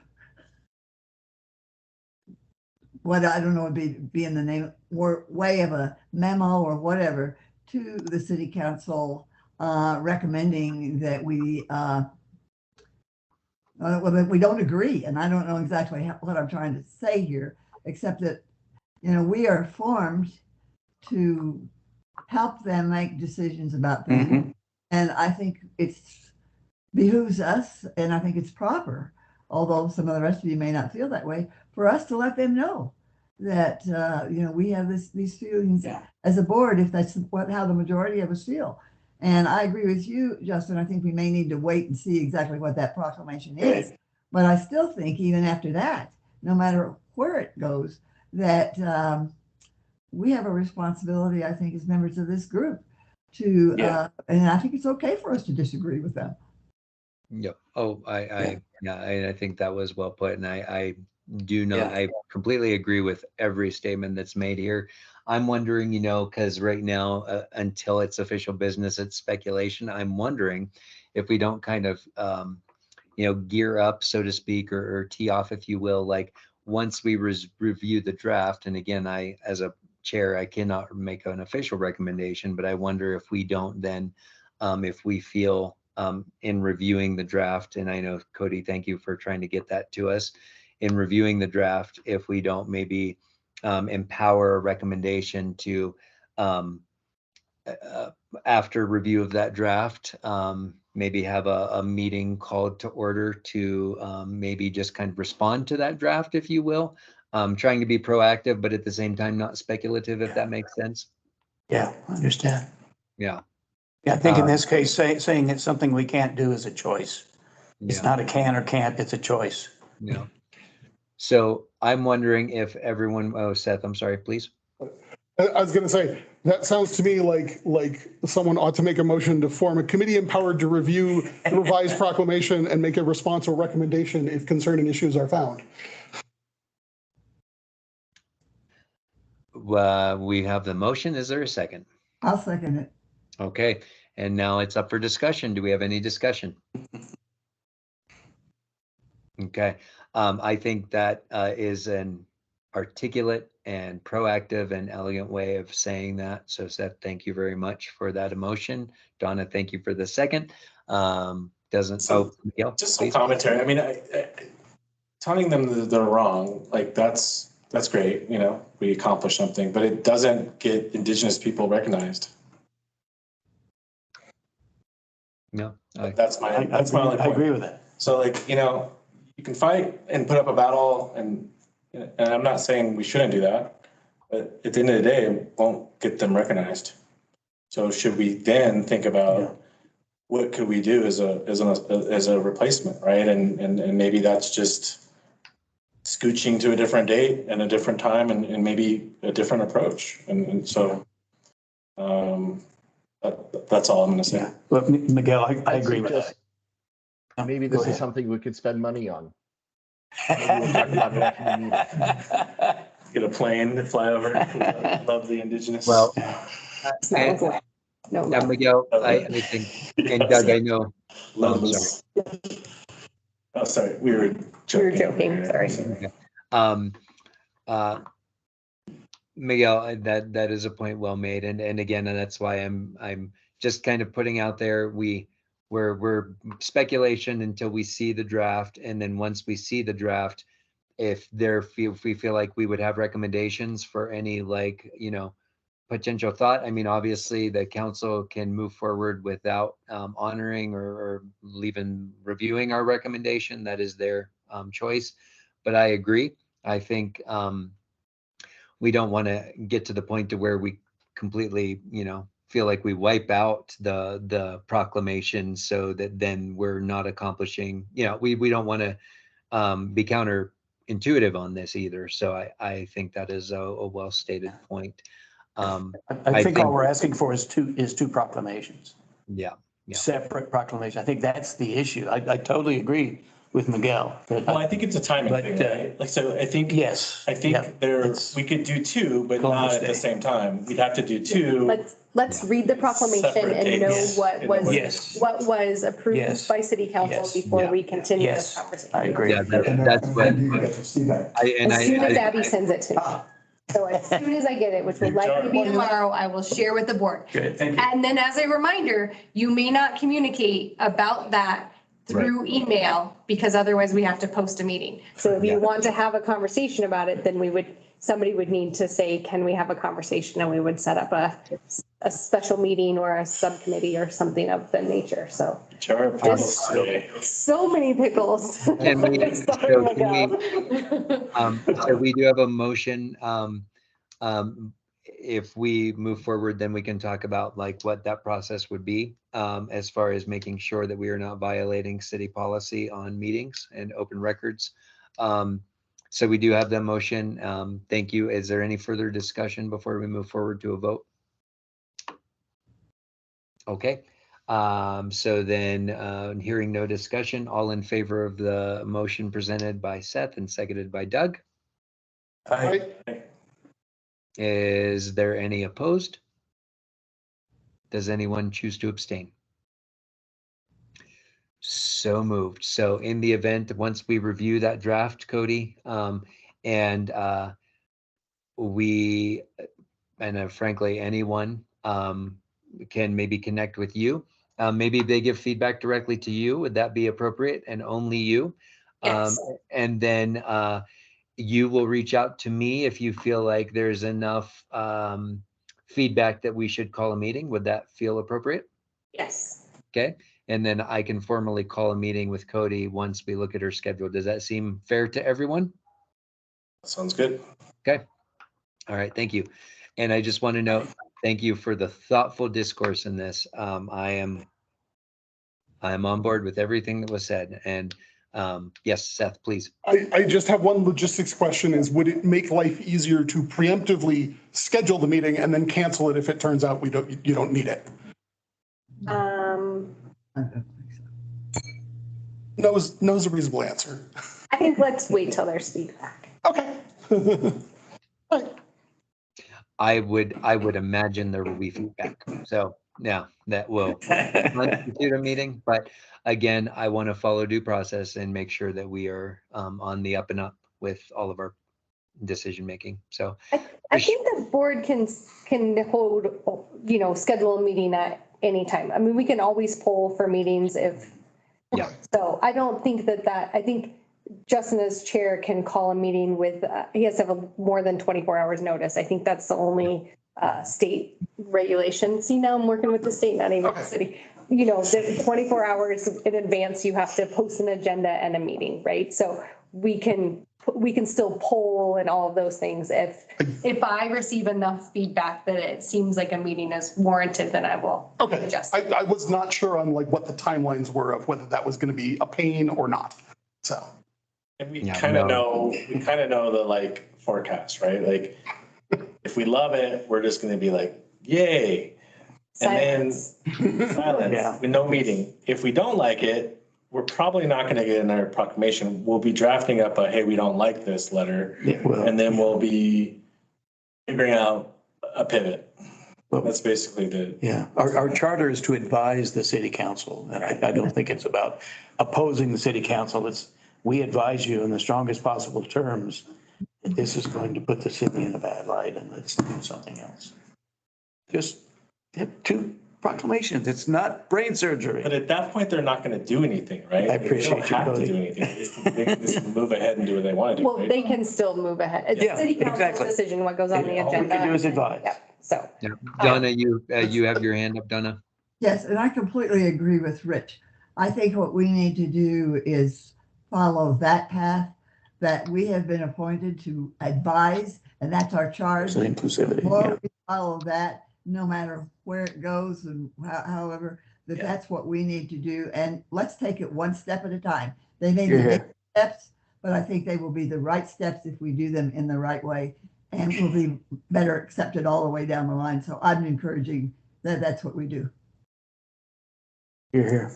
[SPEAKER 6] what I don't know would be in the name or way of a memo or whatever to the city council recommending that we don't agree. And I don't know exactly what I'm trying to say here, except that, we are formed to help them make decisions about things. Mm-hmm. And I think it behooves us, and I think it's proper, although some of the rest of you may not feel that way, for us to let them know that, we have these feelings as a board, if that's how the majority of us feel. And I agree with you, Justin. I think we may need to wait and see exactly what that proclamation is. But I still think even after that, no matter where it goes, that we have a responsibility, I think, as members of this group to, and I think it's okay for us to disagree with them.
[SPEAKER 3] Yeah. Oh, I think that was well put. And I do not, I completely agree with every statement that's made here. I'm wondering, because right now, until it's official business, it's speculation. I'm wondering if we don't kind of, gear up, so to speak, or tee off, if you will, like once we review the draft. And again, as a chair, I cannot make an official recommendation, but I wonder if we don't then, if we feel in reviewing the draft, and I know, Cody, thank you for trying to get that to us, in reviewing the draft, if we don't maybe empower a recommendation to, after review of that draft, maybe have a meeting called to order to maybe just kind of respond to that draft, if you will, trying to be proactive, but at the same time, not speculative, if that makes sense.
[SPEAKER 2] Yeah, I understand.
[SPEAKER 3] Yeah.
[SPEAKER 2] Yeah, I think in this case, saying it's something we can't do is a choice. It's not a can or can't, it's a choice.
[SPEAKER 3] Yeah. So I'm wondering if everyone, Seth, I'm sorry, please.
[SPEAKER 7] I was going to say, that sounds to me like someone ought to make a motion to form a committee empowered to review the revised proclamation and make a response or recommendation if concerning issues are found.
[SPEAKER 3] We have the motion. Is there a second?
[SPEAKER 6] I'll second it.
[SPEAKER 3] Okay. And now it's up for discussion. Do we have any discussion? Okay. I think that is an articulate and proactive and elegant way of saying that. So Seth, thank you very much for that emotion. Donna, thank you for the second. Miguel,
[SPEAKER 4] Just some
[SPEAKER 3] please.
[SPEAKER 4] commentary. I mean, telling them that they're wrong, like that's great. You know, we accomplished something, but it doesn't get Indigenous people recognized.
[SPEAKER 3] No,
[SPEAKER 4] That's my only point.
[SPEAKER 2] I agree with that.
[SPEAKER 4] So like, you know, you can fight and put up a battle and I'm not saying we shouldn't do that, but at the end of the day, it won't get them recognized. So should we then think about what could we do as a replacement, right? And maybe that's just scooching to a different date and a different time and maybe a different approach. And so that's all I'm going to say.
[SPEAKER 2] Yeah. Well, Miguel, I agree with that.
[SPEAKER 8] Maybe
[SPEAKER 2] Go
[SPEAKER 8] this is
[SPEAKER 2] ahead.
[SPEAKER 8] something we could spend money on. Maybe we'll talk about it after the meeting.
[SPEAKER 4] Get a plane to fly over. Love the Indigenous.
[SPEAKER 3] well,
[SPEAKER 1] Sounds like- No,
[SPEAKER 3] yeah, Miguel, I think, and Doug, I know.
[SPEAKER 4] Love
[SPEAKER 3] I'm
[SPEAKER 4] this. Oh, sorry. We were joking.
[SPEAKER 1] We were joking, sorry.
[SPEAKER 3] Miguel, that is a point well made, and again, and that's why I'm just kind of putting out there. We're speculation until we see the draft, and then once we see the draft, if we feel like we would have recommendations for any, like, you know, potential thought. I mean, obviously the council can move forward without honoring or even reviewing our recommendation. That is their choice. But I agree. I think we don't want to get to the point to where we completely, you know, feel like we wipe out the proclamation so that then we're not accomplishing, you know, we don't want to be counterintuitive on this either. So I think that is a well-stated point.
[SPEAKER 2] I think all we're asking for is two proclamations.
[SPEAKER 3] Yeah.
[SPEAKER 2] Separate proclamation. I think that's the issue. I totally agree with Miguel.
[SPEAKER 4] Well, I think it's a timing
[SPEAKER 2] But,
[SPEAKER 4] thing, right? Like, so I think,
[SPEAKER 2] Yes.
[SPEAKER 4] I think
[SPEAKER 2] yeah,
[SPEAKER 4] we could do two, but not
[SPEAKER 2] Columbus
[SPEAKER 4] at the
[SPEAKER 2] Day.
[SPEAKER 4] same time. We'd have to do two.
[SPEAKER 1] Let's read the proclamation
[SPEAKER 4] Separate
[SPEAKER 1] and know
[SPEAKER 4] dates.
[SPEAKER 2] Yes.
[SPEAKER 1] what was approved
[SPEAKER 2] Yes.
[SPEAKER 1] by city council
[SPEAKER 2] Yes.
[SPEAKER 1] before we continue this
[SPEAKER 2] Yes,
[SPEAKER 1] conversation.
[SPEAKER 2] I agree.
[SPEAKER 3] Yeah,
[SPEAKER 5] And
[SPEAKER 3] that's what
[SPEAKER 5] when do you get to see that?
[SPEAKER 1] As soon as Abby sends it to me.
[SPEAKER 2] Ah,
[SPEAKER 1] So as soon as I get it, which will likely be tomorrow, I will share with the board.
[SPEAKER 2] good, thank you.
[SPEAKER 1] And then as a reminder, you may not communicate about that through email because otherwise we have to post a meeting. So if you want to have a conversation about it, then somebody would need to say, can we have a conversation? And we would set up a special meeting or a subcommittee or something of the nature. So
[SPEAKER 4] Jar of pickles today.
[SPEAKER 1] so many pickles.
[SPEAKER 3] Can we-
[SPEAKER 1] Sorry,
[SPEAKER 3] so can
[SPEAKER 1] Miguel.
[SPEAKER 3] so we do have a motion. If we move forward, then we can talk about like what that process would be as far as making sure that we are not violating city policy on meetings and open records. So we do have that motion. Thank you. Is there any further discussion before we move forward to a vote? Okay. So then hearing no discussion, all in favor of the motion presented by Seth and seconded by Doug?
[SPEAKER 7] Right?
[SPEAKER 3] Is there any opposed? Does anyone choose to abstain? So moved. So in the event, once we review that draft, Cody, and frankly, anyone can maybe connect with you. Maybe they give feedback directly to you. Would that be appropriate? And only you?
[SPEAKER 1] Yes.
[SPEAKER 3] And then you will reach out to me if you feel like there's enough feedback that we should call a meeting. Would that feel appropriate?
[SPEAKER 1] Yes.
[SPEAKER 3] Okay. And then I can formally call a meeting with Cody once we look at her schedule. Does that seem fair to everyone?
[SPEAKER 4] Sounds good.
[SPEAKER 3] Okay. All right. Thank you. And I just want to note, thank you for the thoughtful discourse in this. I am on board with everything that was said. And yes, Seth, please.
[SPEAKER 7] I just have one logistics question is, would it make life easier to preemptively schedule the meeting and then cancel it if it turns out you don't need it? No is a reasonable answer.
[SPEAKER 1] I think let's wait till there's feedback.
[SPEAKER 7] Okay.
[SPEAKER 3] I would imagine there will be feedback. So yeah, that will constitute a meeting. But again, I want to follow due process and make sure that we are on the up and up with all of our decision-making. So
[SPEAKER 1] I think the board can hold, schedule a meeting at any time. I mean, we can always poll for meetings if.
[SPEAKER 3] Yeah.
[SPEAKER 1] So I don't think I think Justin as chair can call a meeting with, he has to have a more than 24 hours notice. I think that's the only state regulation. See, now I'm working with the state, not even the city. The 24 hours in advance, you have to post an agenda and a meeting, right? So we can still poll and all of those things. If I receive enough feedback that it seems like a meeting is warranted, then I will adjust.
[SPEAKER 7] I was not sure on like what the timelines were of whether that was going to be a pain or not. So.
[SPEAKER 4] And we kind of know the like forecast, right? Like if we love it, we're just going to be like, yay.
[SPEAKER 1] Silence.
[SPEAKER 4] And then silence with no meeting. If we don't like it, we're probably not going to get another proclamation. We'll be drafting up a, hey, we don't like this letter. And then we'll be figuring out a pivot. That's basically
[SPEAKER 2] Our charter is to advise the city council. And I don't think it's about opposing the city council. We advise you in the strongest possible terms that this is going to put the city in a bad light and let's do something else. Just have 2 proclamations. It's not brain surgery.
[SPEAKER 4] But at that point, they're not going to do anything, right?
[SPEAKER 2] I appreciate
[SPEAKER 4] they don't have to do anything. They can just move ahead and do what they want to do.
[SPEAKER 1] Well,
[SPEAKER 4] right?
[SPEAKER 1] they can still move ahead. It's city council's decision what goes on the agenda.
[SPEAKER 2] All we can do is advise.
[SPEAKER 1] Yep. So.
[SPEAKER 3] yeah. Donna, you have your hand up, Donna.
[SPEAKER 6] Yes, and I completely agree with Rich. I think what we need to do is follow that path that we have been appointed to advise, and that's our charge.
[SPEAKER 2] So inclusivity.
[SPEAKER 6] The more we follow that, no matter where it goes and however, that's what we need to do. And let's take it one step at a time. They may be big steps, but I think they will be the right steps if we do them in the right way, and will be better accepted all the way down the line. So I'm encouraging that that's what we do.
[SPEAKER 2] You're here.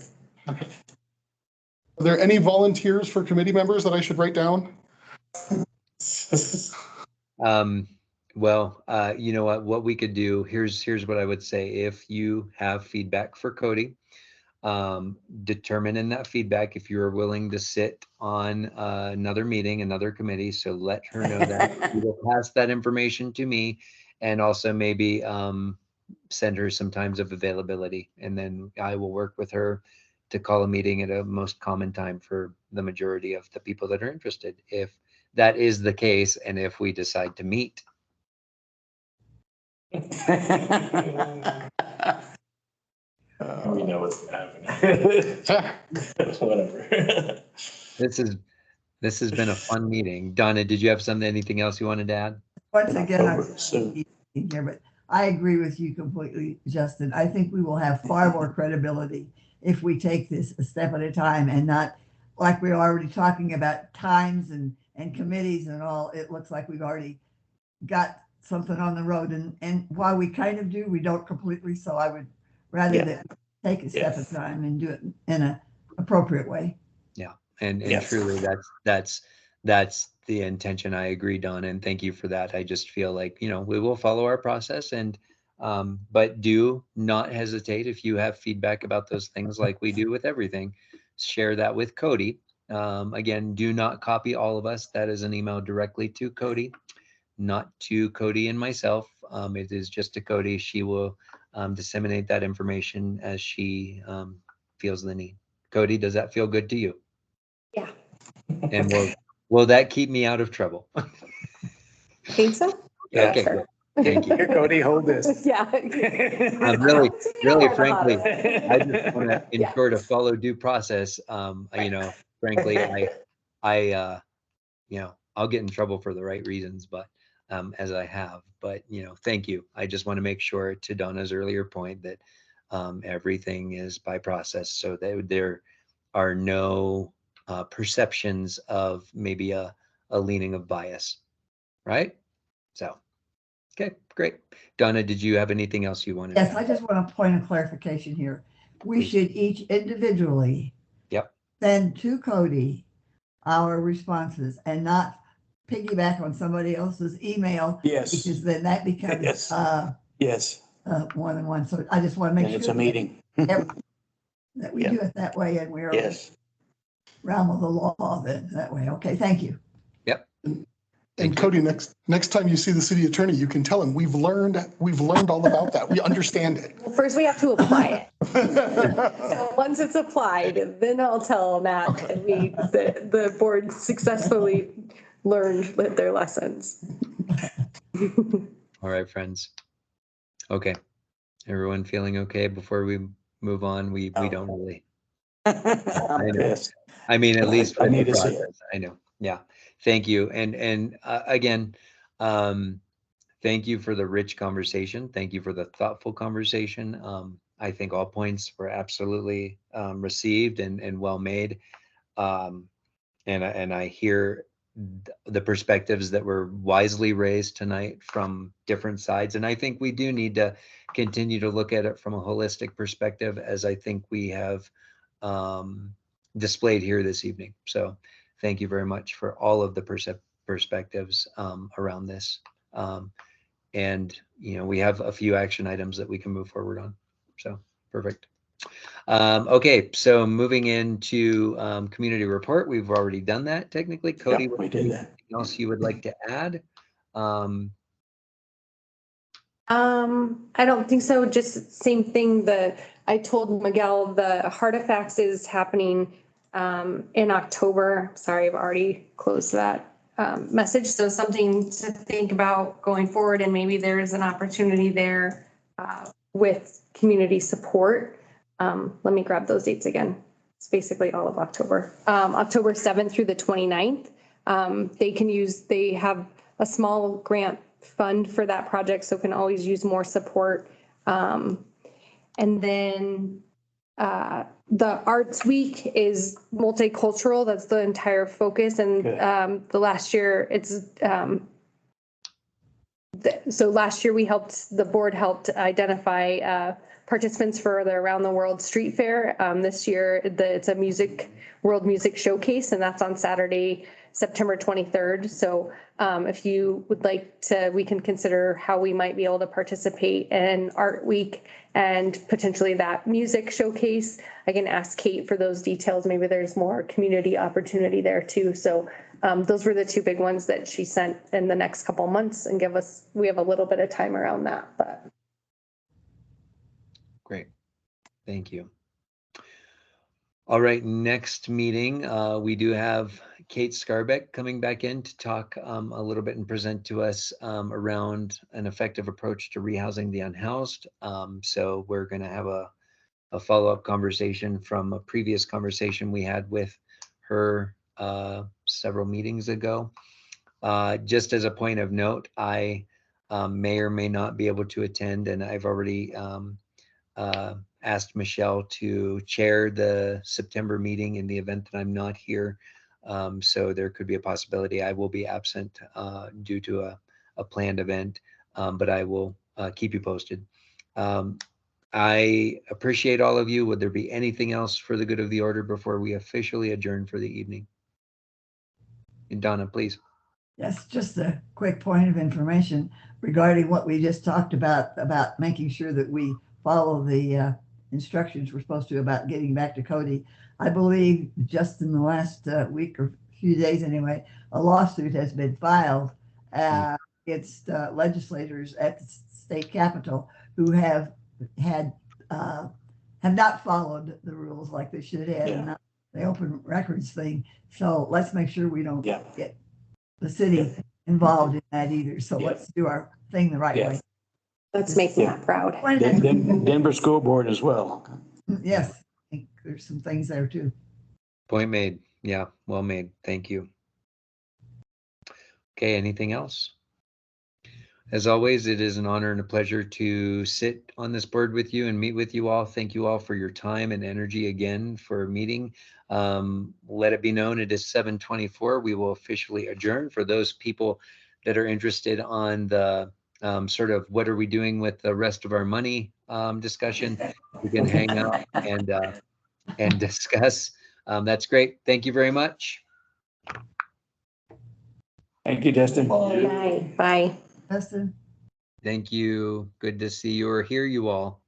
[SPEAKER 7] Are there any volunteers for committee members that I should write down?
[SPEAKER 3] Well, you know what we could do, here's what I would say. If you have feedback for Cody, determine in that feedback if you're willing to sit on another meeting, another committee. So let her know that. You will pass that information to me, and also maybe send her some times of availability, and then I will work with her to call a meeting at a most common time for the majority of the people that are interested, if that is the case, and if we decide to meet.
[SPEAKER 4] We know what's happening. Whatever.
[SPEAKER 3] This has been a fun meeting. Donna, did you have anything else you wanted to add?
[SPEAKER 6] Once again, I'm here, but I agree with you completely, Justin. I think we will have far more credibility if we take this a step at a time and not like we're already talking about times and committees and all. It looks like we've already got something on the road, and while we kind of do, we don't completely. So I would rather that take a step at a time and do it in an appropriate way.
[SPEAKER 3] Yeah, and truly, that's the intention. I agree, Donna, and thank you for that. I just feel like, we will follow our process, and but do not hesitate if you have feedback about those things, like we do with everything. Share that with Cody. Again, do not copy all of us. That is an email directly to Cody, not to Cody and myself. It is just to Cody. She will disseminate that information as she feels the need. Cody, does that feel good to you?
[SPEAKER 1] Yeah.
[SPEAKER 3] And will that keep me out of trouble?
[SPEAKER 1] Think so?
[SPEAKER 2] Yeah,
[SPEAKER 3] okay,
[SPEAKER 1] sure.
[SPEAKER 3] good. Thank you.
[SPEAKER 2] Here, Cody, hold this.
[SPEAKER 1] Yeah.
[SPEAKER 3] Really, frankly, I just want to ensure to follow due process. Frankly, I I'll get in trouble for the right reasons, but as I have. But thank you. I just want to make sure, to Donna's earlier point, that everything is by process, so that there are no perceptions of maybe a leaning of bias, right? So. Okay, great. Donna, did you have anything else you wanted?
[SPEAKER 6] Yes, I just want a point of clarification here. We should each individually send to Cody our responses and not piggyback on somebody else's email.
[SPEAKER 2] Yes.
[SPEAKER 6] Because then that becomes more than one. So I just want to make sure
[SPEAKER 2] it's a meeting.
[SPEAKER 6] that we do it that way, and we're realm of the law then that way. Okay, thank you.
[SPEAKER 3] Yep.
[SPEAKER 7] And Cody, next time you see the city attorney, you can tell him, we've learned all about that. We understand it.
[SPEAKER 1] Well, first we have to apply it. So once it's applied, then I'll tell Matt that the board successfully learned their lessons.
[SPEAKER 3] All right, friends. Okay. Everyone feeling okay before we move on? We don't really. I know.
[SPEAKER 2] Yes.
[SPEAKER 3] I mean, at least
[SPEAKER 2] I
[SPEAKER 3] with the
[SPEAKER 2] need to see it.
[SPEAKER 3] process. I know. Yeah. Thank you. And again, thank you for the rich conversation. Thank you for the thoughtful conversation. I think all points were absolutely received and well made. And I hear the perspectives that were wisely raised tonight from different sides. And I think we do need to continue to look at it from a holistic perspective, as I think we have displayed here this evening. So thank you very much for all of the perspectives around this. And, we have a few action items that we can move forward on. So perfect. Okay, so moving into community report, we've already done that technically. Cody,
[SPEAKER 2] Yep, we did that.
[SPEAKER 3] anything else you would like to add?
[SPEAKER 1] I don't think so. Just same thing. I told Miguel the Artifacts is happening in October. Sorry, I've already closed that message. So something to think about going forward, and maybe there's an opportunity there with community support. Let me grab those dates again. It's basically all of October. October 7th through the 29th. They have a small grant fund for that project, so can always use more support. And then the Arts Week is multicultural. That's the entire focus. And the last year so last year the board helped identify participants for the Around the World Street Fair. This year it's a world music showcase, and that's on Saturday, September 23rd. So if you would like to, we can consider how we might be able to participate in Art Week and potentially that music showcase. I can ask Kate for those details. Maybe there's more community opportunity there too. So those were the two big ones that she sent in the next couple of months, and we have a little bit of time around that. But
[SPEAKER 3] Great. Thank you. All right, next meeting, we do have Kate Scarbeck coming back in to talk a little bit and present to us around an effective approach to rehousing the unhoused. So we're going to have a follow-up conversation from a previous conversation we had with her several meetings ago. Just as a point of note, I may or may not be able to attend, and I've already asked Michelle to chair the September meeting in the event that I'm not here. So there could be a possibility I will be absent due to a planned event, but I will keep you posted. I appreciate all of you. Would there be anything else for the good of the order before we officially adjourn for the evening? And Donna, please.
[SPEAKER 6] Yes, just a quick point of information regarding what we just talked about making sure that we follow the instructions we're supposed to about getting back to Cody. I believe just in the last week or few days anyway, a lawsuit has been filed against legislators at the state capitol who have not followed the rules like they should have, and not the open records thing. So let's make sure we don't get the city involved in that either. So let's do our thing the right way.
[SPEAKER 1] let's make Matt proud.
[SPEAKER 2] Denver School Board as well.
[SPEAKER 6] Yes, I think there's some things there too.
[SPEAKER 3] Point made. Yeah, well made. Thank you. Okay, anything else? As always, it is an honor and a pleasure to sit on this board with you and meet with you all. Thank you all for your time and energy again for meeting. Let it be known it is 7:24. We will officially adjourn. For those people that are interested on the sort of what are we doing with the rest of our money discussion, we can hang out and discuss. That's great. Thank you very much.
[SPEAKER 2] Thank you, Destin.
[SPEAKER 1] Bye.
[SPEAKER 6] Justin?
[SPEAKER 3] Thank you. Good to see you or hear you all.